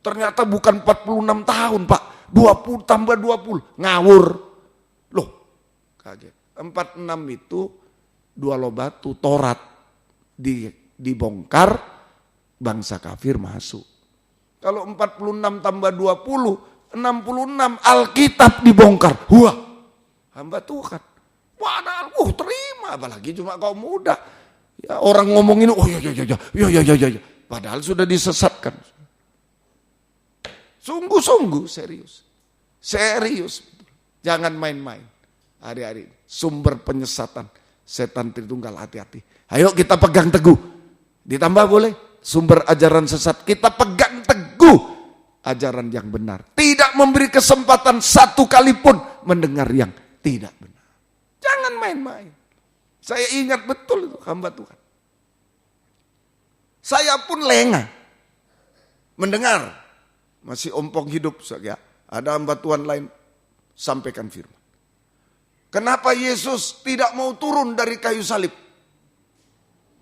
Ternyata bukan 46 tahun Pak. 20 tambah 20. Ngawur. Loh, kaget. 46 itu 2 loh batu, Taurat dibongkar, bangsa kafir masuk. Kalau 46 tambah 20, 66 Alkitab dibongkar. Wah, hamba Tuhan. Padahal, terima, apalagi cuma kaum muda. Ya, orang ngomongin, ya. Padahal sudah disesatkan. Sungguh-sungguh serius. Serius. Jangan main-main. Hari-hari sumber penyesatan. Setan Tritunggal, hati-hati. Ayo kita pegang teguh. Ditambah boleh. Sumber ajaran sesat. Kita pegang teguh. Ajaran yang benar. Tidak memberi kesempatan satu kali pun mendengar yang tidak benar. Jangan main-main. Saya ingat betul itu hamba Tuhan. Saya pun lengah mendengar. Masih ompong hidup saja. Ada hamba Tuhan lain sampaikan firman. Kenapa Yesus tidak mau turun dari kayu salib?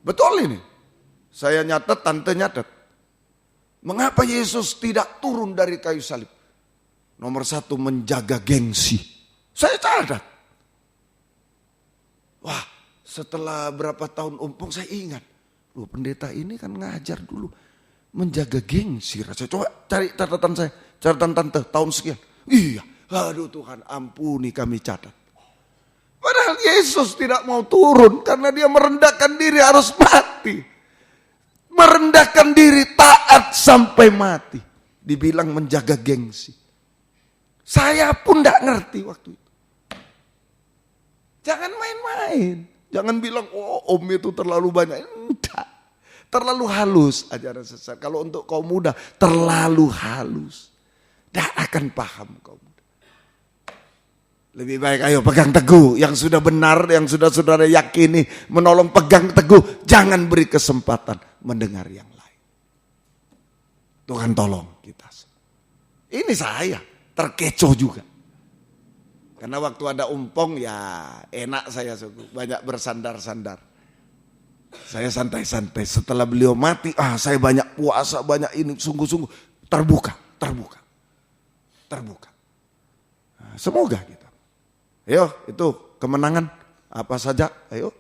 Betul ini. Saya nyatet, tante nyatet. Mengapa Yesus tidak turun dari kayu salib? Nomor 1, menjaga gengsi. Saya catat. Wah, setelah berapa tahun ompong saya ingat. Loh, pendeta ini kan ngajar dulu. Menjaga gengsi. Saya coba cari catatan saya. Catatan tante tahun sekian. Iya, aduh Tuhan ampuni kami catat. Padahal Yesus tidak mau turun karena dia merendahkan diri harus mati. Merendahkan diri taat sampai mati. Dibilang menjaga gengsi. Saya pun tidak ngerti waktu itu. Jangan main-main. Jangan bilang, om itu terlalu banyak. Enggak. Terlalu halus ajaran sesat. Kalau untuk kaum muda, terlalu halus. Tidak akan paham kaum muda. Lebih baik ayo pegang teguh. Yang sudah benar, yang sudah saudara yakini. Menolong pegang teguh. Jangan beri kesempatan mendengar yang lain. Tuhan tolong kita. Ini saya terkecoh juga. Karena waktu ada umpong ya enak saya banyak bersandar-sandar. Saya santai-santai. Setelah beliau mati, saya banyak puasa, banyak ini. Sungguh-sungguh terbuka. Nah, semoga kita. Ayo, itu kemenangan apa saja. Ayo.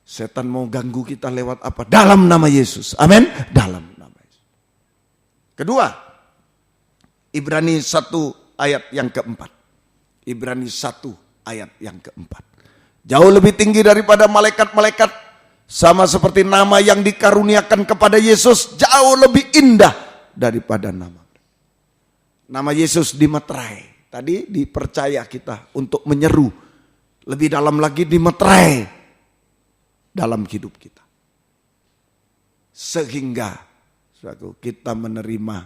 Setan mau ganggu kita lewat apa? Dalam nama Yesus. Amin. Dalam nama Yesus. Kedua, Ibrani 1 ayat yang keempat. Ibrani 1 ayat yang keempat. Jauh lebih tinggi daripada malaikat-malaikat. Sama seperti nama yang dikaruniakan kepada Yesus. Jauh lebih indah daripada nama. Nama Yesus dimeterai. Tadi dipercaya kita untuk menyeru. Lebih dalam lagi dimeterai. Dalam hidup kita. Sehingga kita menerima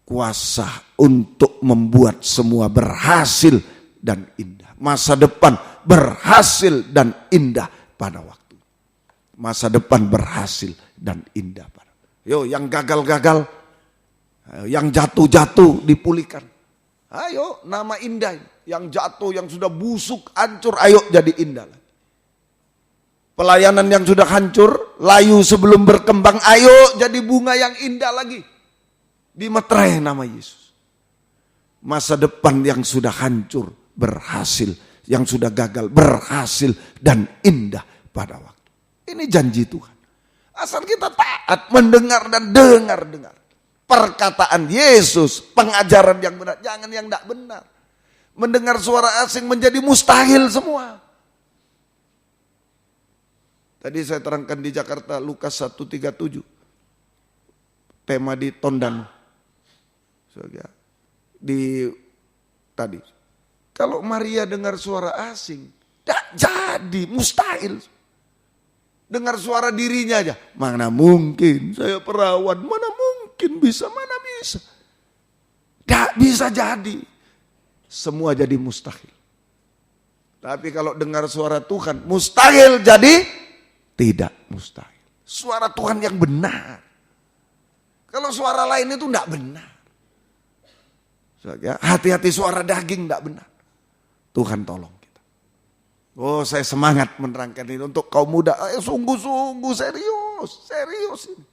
kuasa untuk membuat semua berhasil dan indah. Masa depan berhasil dan indah pada waktu. Masa depan berhasil dan indah pada. Yo, yang gagal-gagal, yang jatuh-jatuh dipulihkan. Ayo, nama indah. Yang jatuh, yang sudah busuk, hancur, ayo jadi indah. Pelayanan yang sudah hancur, layu sebelum berkembang, ayo jadi bunga yang indah lagi. Dimeterai nama Yesus. Masa depan yang sudah hancur, berhasil. Yang sudah gagal, berhasil dan indah pada waktu. Ini janji Tuhan. Asal kita taat, mendengar dan dengar. Perkataan Yesus, pengajaran yang benar, jangan yang tidak benar. Mendengar suara asing menjadi mustahil semua. Tadi saya terangkan di Jakarta, Lukas 1:37. Tema di Tondano. Tadi. Kalau Maria dengar suara asing, tidak jadi, mustahil. Dengar suara dirinya aja, mana mungkin saya perawan, mana mungkin bisa, mana bisa. Tidak bisa jadi. Semua jadi mustahil. Tapi kalau dengar suara Tuhan, mustahil jadi tidak mustahil. Suara Tuhan yang benar. Kalau suara lain itu tidak benar. Hati-hati suara daging tidak benar. Tuhan tolong kita. Oh, saya semangat menerangkan ini untuk kaum muda. Sungguh-sungguh serius ini.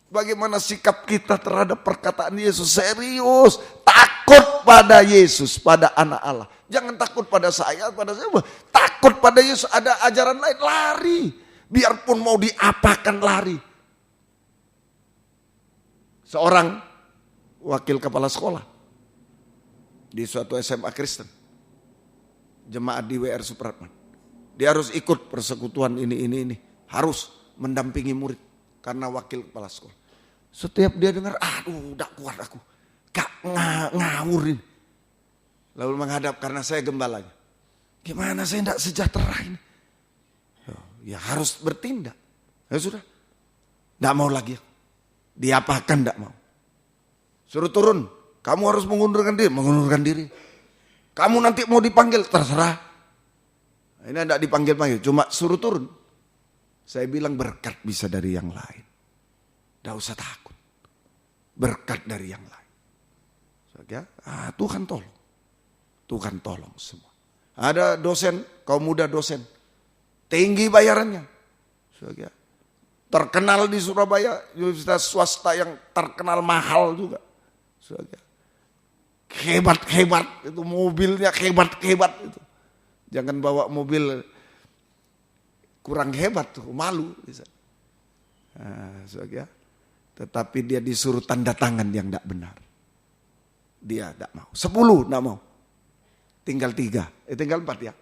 Bagaimana sikap kita terhadap perkataan Yesus? Serius, takut pada Yesus, pada anak Allah. Jangan takut pada saya, pada siapa. Takut pada Yesus, ada ajaran lain, lari. Biarpun mau diapakan, lari. Seorang wakil kepala sekolah di suatu SMA Kristen, jemaat di WR Supratman. Dia harus ikut persekutuan ini. Harus mendampingi murid karena wakil kepala sekolah. Setiap dia dengar, aduh udah kuat aku. Gak ngawur ini. Lalu menghadap karena saya gembalanya. Gimana saya tidak sejahtera ini? Ya harus bertindak. Ya sudah. Tidak mau lagi. Diapakan tidak mau. Suruh turun. Kamu harus mengundurkan diri. Kamu nanti mau dipanggil, terserah. Ini tidak dipanggil-panggil, cuma suruh turun. Saya bilang berkat bisa dari yang lain. Tidak usah takut. Berkat dari yang lain. Tuhan tolong. Tuhan tolong semua. Ada dosen, kaum muda dosen. Tinggi bayarannya. Terkenal di Surabaya, universitas swasta yang terkenal mahal juga. Hebat-hebat, itu mobilnya hebat-hebat itu. Jangan bawa mobil kurang hebat tuh, malu. Tetapi dia disuruh tanda tangan yang tidak benar. Dia tidak mau. 10 tidak mau. Tinggal 3, tinggal 4 ya.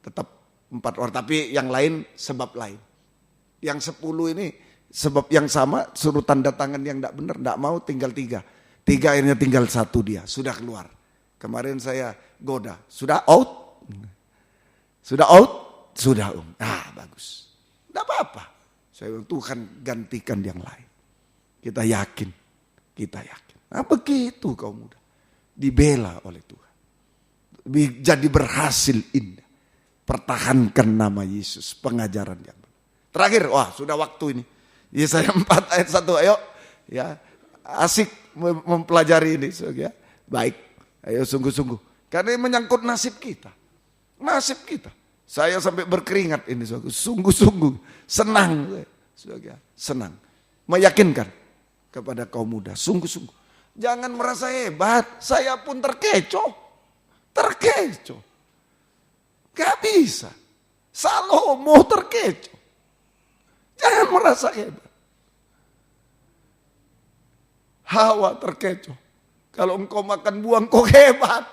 Tetap 4 orang, tapi yang lain sebab lain. Yang 10 ini sebab yang sama, suruh tanda tangan yang tidak benar, tidak mau, tinggal 3. 3 akhirnya tinggal 1 dia, sudah keluar. Kemarin saya goda, sudah out? Sudah out? Sudah bagus. Tidak apa-apa. Saya bilang Tuhan gantikan yang lain. Kita yakin. Nah begitu kaum muda. Dibela oleh Tuhan. Jadi berhasil indah. Pertahankan nama Yesus, pengajaran yang benar. Terakhir, sudah waktu ini. Yesaya 4 ayat 1, ayo. Ya, asik mempelajari ini. Ya. Baik, ayo sungguh-sungguh. Karena ini menyangkut nasib kita. Nasib kita. Saya sampai berkeringat ini, sungguh-sungguh. Senang. Senang. Meyakinkan kepada kaum muda, sungguh-sungguh. Jangan merasa hebat, saya pun terkecoh. Gak bisa. Salomo terkecoh. Jangan merasa hebat. Hawa terkecoh. Kalau engkau makan buah engkau hebat.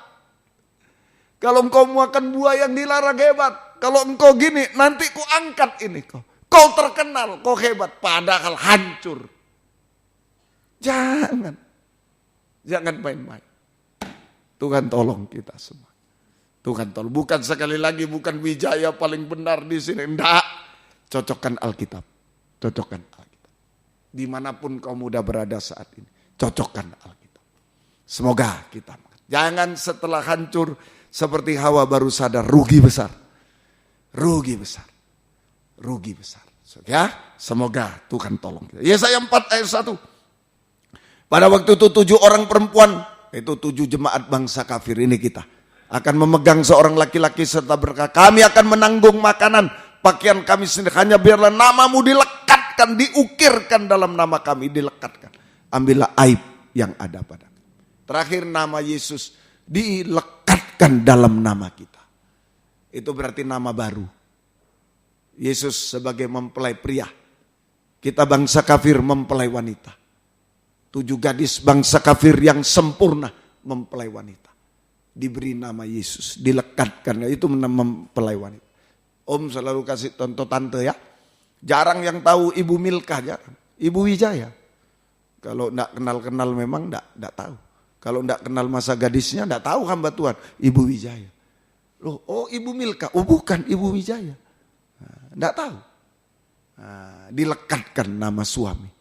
Kalau engkau makan buah yang dilarang hebat. Kalau engkau gini nanti ku angkat ini kau. Kau terkenal, kau hebat. Padahal hancur. Jangan main-main. Tuhan tolong kita semua. Tuhan tolong. Bukan sekali lagi, bukan Wijaya paling benar di sini. Enggak. Cocokkan Alkitab. Dimanapun kau muda berada saat ini. Cocokkan Alkitab. Semoga kita. Jangan setelah hancur seperti Hawa baru sadar. Rugi besar. Ya, semoga Tuhan tolong kita. Yesaya 4 ayat 1. Pada waktu itu 7 orang perempuan, itu 7 jemaat bangsa kafir ini kita, akan memegang seorang laki-laki serta berkata, kami akan menanggung makanan, pakaian kami sendiri, hanya biarlah namamu dilekatkan, diukirkan dalam nama kami, dilekatkan. Ambillah aib yang ada pada kami. Terakhir nama Yesus dilekatkan dalam nama kita. Itu berarti nama baru. Yesus sebagai mempelai pria. Kita bangsa kafir mempelai wanita. 7 gadis bangsa kafir yang sempurna mempelai wanita. Diberi nama Yesus, dilekatkan, itu mempelai wanita. Om selalu kasih contoh tante ya. Jarang yang tahu Ibu Milka, jarang. Ibu Wijaya. Kalau enggak kenal-kenal memang enggak tahu. Kalau enggak kenal masa gadisnya enggak tahu hamba Tuhan. Ibu Wijaya. Loh, oh Ibu Milka, oh bukan Ibu Wijaya. Enggak tahu. Dilekatkan nama suami.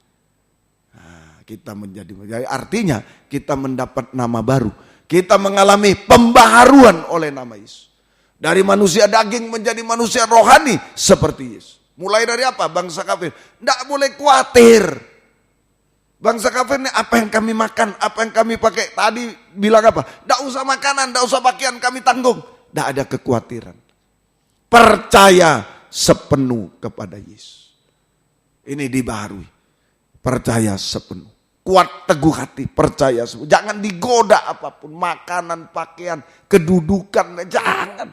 Kita menjadi, artinya kita mendapat nama baru. Kita mengalami pembaharuan oleh nama Yesus. Dari manusia daging menjadi manusia rohani seperti Yesus. Mulai dari apa? Bangsa kafir. Tidak boleh khawatir. Bangsa kafir ini apa yang kami makan, apa yang kami pakai. Tadi bilang apa? Tidak usah makanan, tidak usah pakaian kami tanggung. Tidak ada kekhawatiran. Percaya sepenuh kepada Yesus. Ini dibaharui. percaya sepenuh. Kuat teguh hati, percaya sepenuh. Jangan digoda apapun, makanan, pakaian, kedudukan, jangan.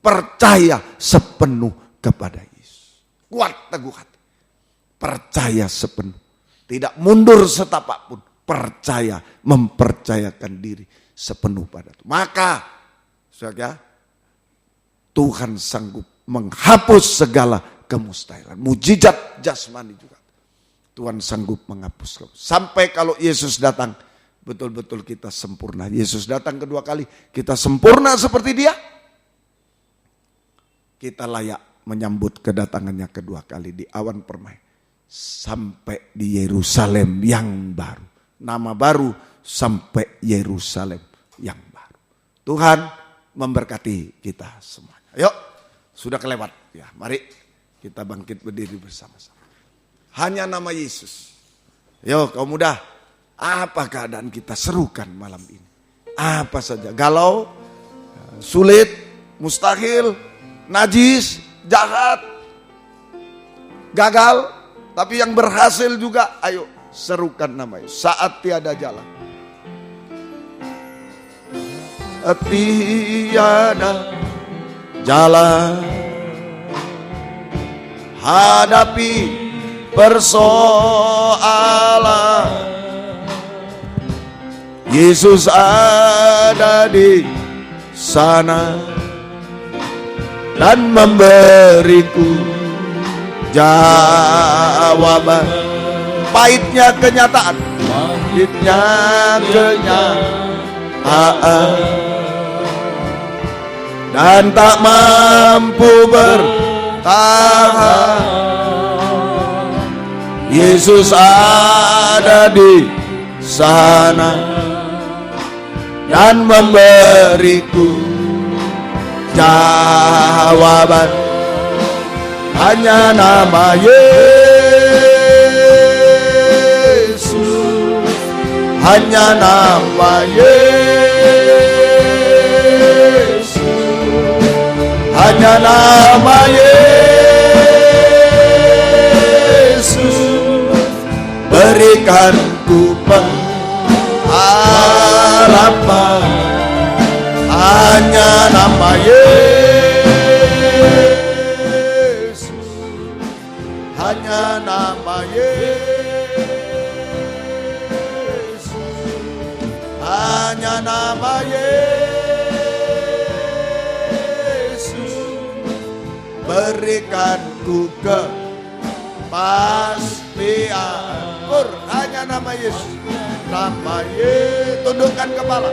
Percaya sepenuh kepada Yesus. Kuat teguh hati, percaya sepenuh. Tidak mundur setapak pun, percaya, mempercayakan diri sepenuh pada Tuhan. Maka, saudara, Tuhan sanggup menghapus segala kemustahilan. Mujizat jasmani juga. Tuhan sanggup menghapus. Sampai kalau Yesus datang, betul-betul kita sempurna. Yesus datang kedua kali, kita sempurna seperti Dia. Kita layak menyambut kedatangannya kedua kali di awan permai. Sampai di Yerusalem yang baru. Nama baru sampai Yerusalem yang baru. Tuhan memberkati kita semuanya. Yuk, sudah kelewat. Ya, mari kita bangkit berdiri bersama-sama. Hanya nama Yesus. Yo, kaum muda, apa keadaan kita, serukan malam ini? Apa saja, galau, sulit, mustahil, najis, jahat, gagal, tapi yang berhasil juga, ayo serukan nama Yesus. Saat tiada jalan, tiada jalan, hadapi persoalan. Yesus ada di sana dan memberiku jawaban. Pahitnya kenyataan, pahitnya kenyataan, dan tak mampu bertahan. Yesus ada di sana dan memberiku jawaban. Hanya nama Yesus, hanya nama Yesus, hanya nama Yesus, berikan ku pengharapan. Hanya nama Yesus, hanya nama Yesus, hanya nama Yesus, berikan ku kepastian. Hanya nama Yesus, nama Yesus, tundukkan kepala.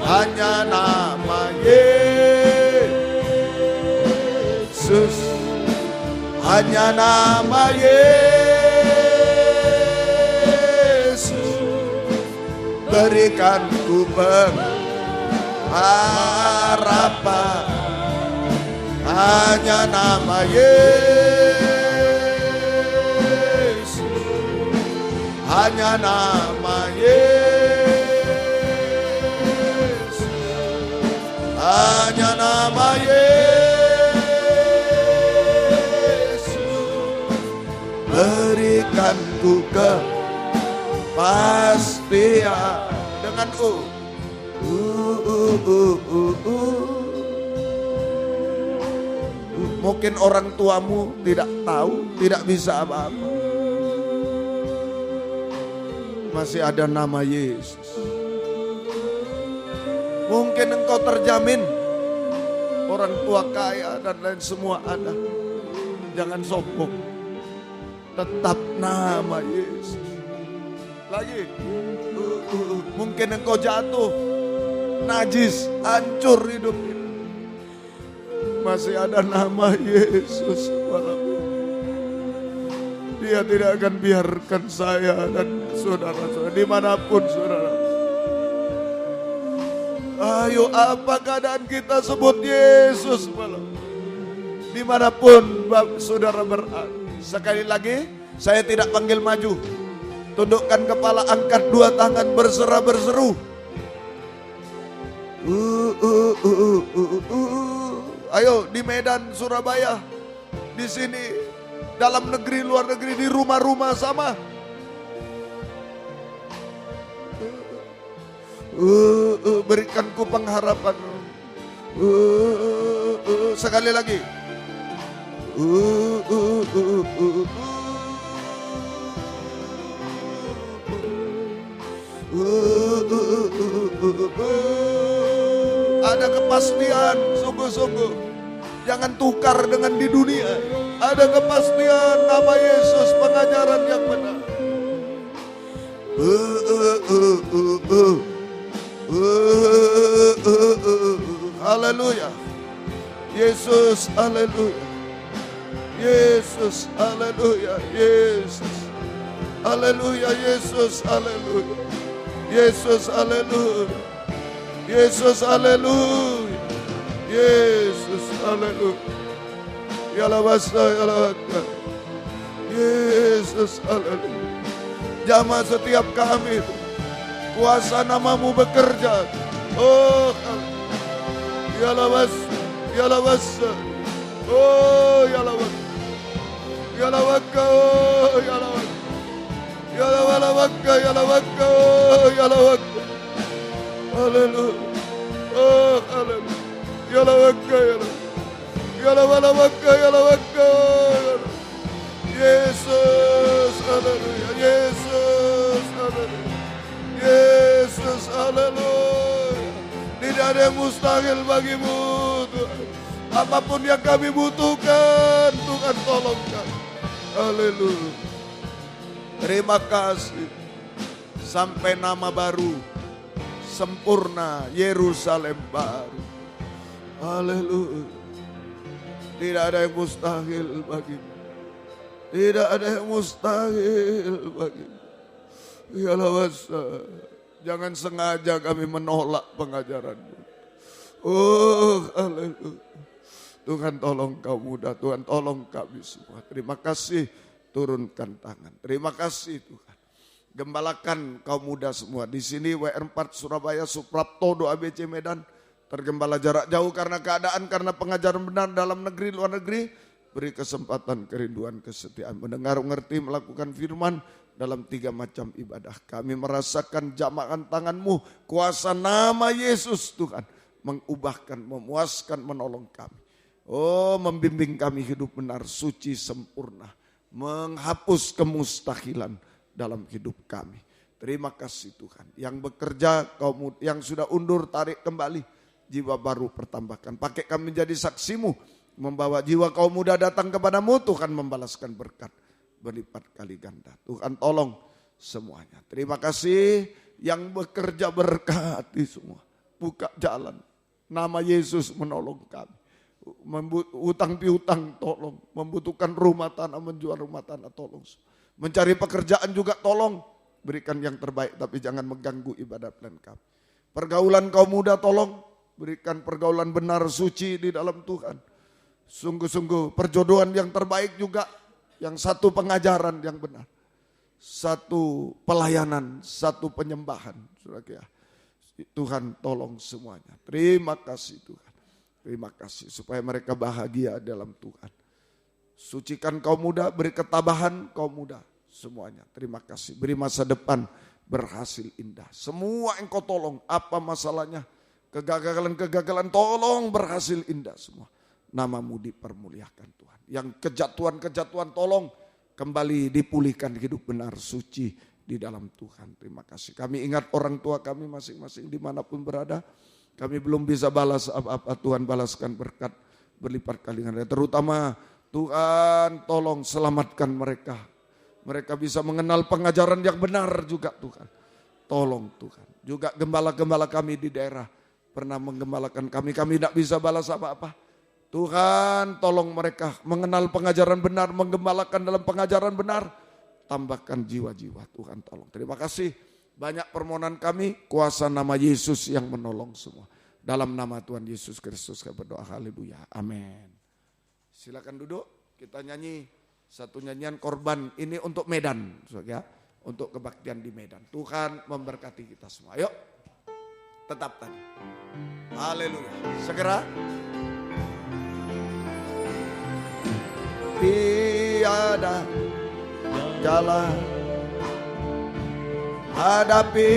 Hanya nama Yesus, hanya nama Yesus, berikan ku pengharapan. Hanya nama Yesus, hanya nama Yesus, hanya nama Yesus, berikan ku kepastian. Dengan mungkin orang tuamu tidak tahu, tidak bisa apa-apa. Masih ada nama Yesus. Mungkin engkau terjamin, orang tua kaya dan lain semua ada. Jangan sombong. Tetap nama Yesus. Lagi, mungkin engkau jatuh, najis, hancur hidup ini. Masih ada nama Yesus. Dia tidak akan biarkan saya dan saudara-saudara dimanapun saudara. Ayo, apa keadaan kita, sebut Yesus malam. Dimanapun saudara berada. Sekali lagi, saya tidak panggil maju. Tundukkan kepala, angkat dua tangan, berserah berseru. Ayo di Medan, Surabaya, di sini dalam negeri, luar negeri, di rumah-rumah sama. Berikanku pengharapan. Sekali lagi. Ada kepastian, sungguh-sungguh. Jangan tukar dengan di dunia. Ada kepastian nama Yesus, pengajaran yang benar. Haleluya. Yesus, haleluya. Yesus, haleluya. Yesus, haleluya. Yesus, haleluya. Yesus, haleluya. Yesus, haleluya. Yesus, haleluya. Yalah basa, yalah basa. Yesus, haleluya. Jamah setiap kami itu, kuasa namamu bekerja. Oh, yalah basa, yalah basa. Oh, yalah basa. Yalah baka, oh, yalah basa. Yalah baka, yalah baka, oh, yalah baka. Haleluya. Oh, haleluya. Yalah baka, yalah. Yalah baka, yalah baka. Yesus, haleluya. Yesus, haleluya. Yesus, haleluya. Tidak ada yang mustahil bagimu, Tuhan. Apapun yang kami butuhkan, Tuhan tolong kami. Haleluya. Terima kasih. Sampai nama baru, sempurna Yerusalem baru. Haleluya. Tidak ada yang mustahil bagimu. Tidak ada yang mustahil bagimu. Yalah basa. Jangan sengaja kami menolak pengajaranmu. Oh, haleluya. Tuhan tolong kaum muda, Tuhan tolong kami semua. Terima kasih, turunkan tangan. Terima kasih Tuhan. Gembalakan kaum muda semua. Di sini WR4 Surabaya, Suprapto, Doa ABC Medan. Tergembala jarak jauh karena keadaan, karena pengajaran benar dalam negeri, luar negeri. Beri kesempatan, kerinduan, kesetiaan. Mendengar, mengerti, melakukan firman dalam 3 macam ibadah. Kami merasakan jamahan tangan-Mu, kuasa nama Yesus Tuhan. Mengubahkan, memuaskan, menolong kami. Oh, membimbing kami hidup benar, suci, sempurna. Menghapus kemustahilan dalam hidup kami. Terima kasih Tuhan. Yang bekerja, kaum yang sudah undur, tarik kembali. Jiwa baru pertambahkan. Pakai kami menjadi saksimu. Membawa jiwa kaum muda datang kepadamu. Tuhan membalaskan berkat berlipat kali ganda. Tuhan tolong semuanya. Terima kasih yang bekerja, berkati semua. Buka jalan. Nama Yesus menolong kami. Utang piutang tolong. Membutuhkan rumah tanah, menjual rumah tanah tolong. Mencari pekerjaan juga tolong. Berikan yang terbaik tapi jangan mengganggu ibadah plan kami. Pergaulan kaum muda tolong. Berikan pergaulan benar, suci di dalam Tuhan. Sungguh-sungguh perjodohan yang terbaik juga. Yang satu pengajaran yang benar. Satu pelayanan, satu penyembahan. Tuhan tolong semuanya. Terima kasih Tuhan. Terima kasih supaya mereka bahagia dalam Tuhan. Sucikan kaum muda, beri ketabahan kaum muda. Semuanya. Terima kasih. Beri masa depan berhasil indah. Semua engkau tolong. Apa masalahnya? Kegagalan-kegagalan tolong berhasil indah semua. Namamu dipermuliakan Tuhan. Yang kejatuhan-kejatuhan tolong kembali dipulihkan, hidup benar, suci di dalam Tuhan. Terima kasih. Kami ingat orang tua kami masing-masing dimanapun berada. Kami belum bisa balas apa-apa. Tuhan balaskan berkat berlipat kali ganda. Terutama Tuhan tolong selamatkan mereka. Mereka bisa mengenal pengajaran yang benar juga Tuhan. Tolong Tuhan. Juga gembala-gembala kami di daerah. Pernah menggembalakan kami tidak bisa balas apa-apa. Tuhan tolong mereka mengenal pengajaran benar, menggembalakan dalam pengajaran benar. Tambahkan jiwa-jiwa, Tuhan tolong. Terima kasih. Banyak permohonan kami, kuasa nama Yesus yang menolong semua. Dalam nama Tuhan Yesus Kristus kami berdoa, haleluya, amin. Silakan duduk, kita nyanyi satu nyanyian korban. Ini untuk Medan, ya, untuk kebaktian di Medan. Tuhan memberkati kita semua, yuk. Tetap tadi. Haleluya. Segera. tiada jalan. Hadapi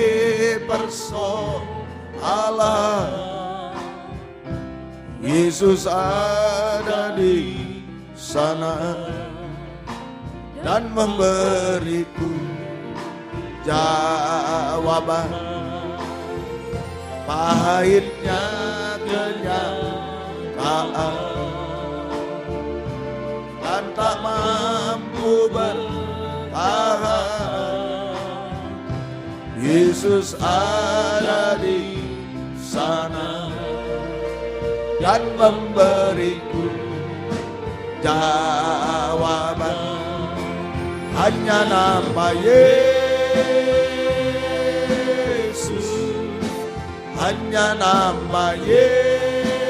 persoalan, Yesus ada di sana dan memberiku jawaban. Pahitnya kenyataan dan tak mampu bertahan, Yesus ada di sana dan memberiku jawaban. Hanya nama Yesus, hanya nama Yesus,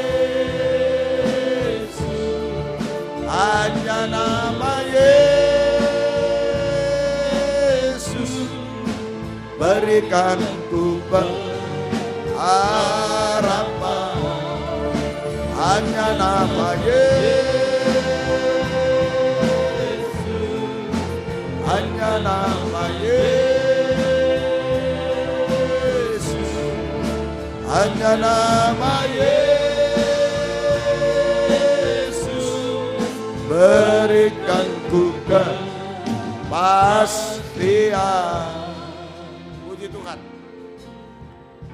hanya nama Yesus berikan ku harapan. Hanya nama Yesus, hanya nama Yesus, hanya nama Yesus berikan ku kepastian. Puji Tuhan.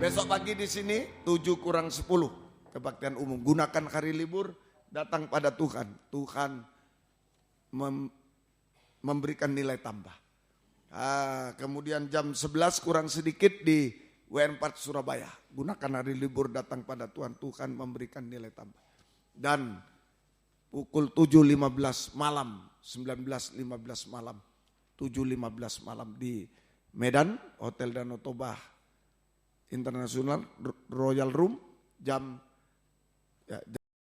Besok pagi di sini 7:50 kebaktian umum. Gunakan hari libur, datang pada Tuhan. Tuhan memberikan nilai tambah. Kemudian jam 11 kurang sedikit di WN4 Surabaya. Gunakan hari libur, datang pada Tuhan. Tuhan memberikan nilai tambah. Dan pukul 7.15 malam, 19.15 malam, 7.15 malam di Medan, Hotel Danau Toba Internasional Royal Room, jam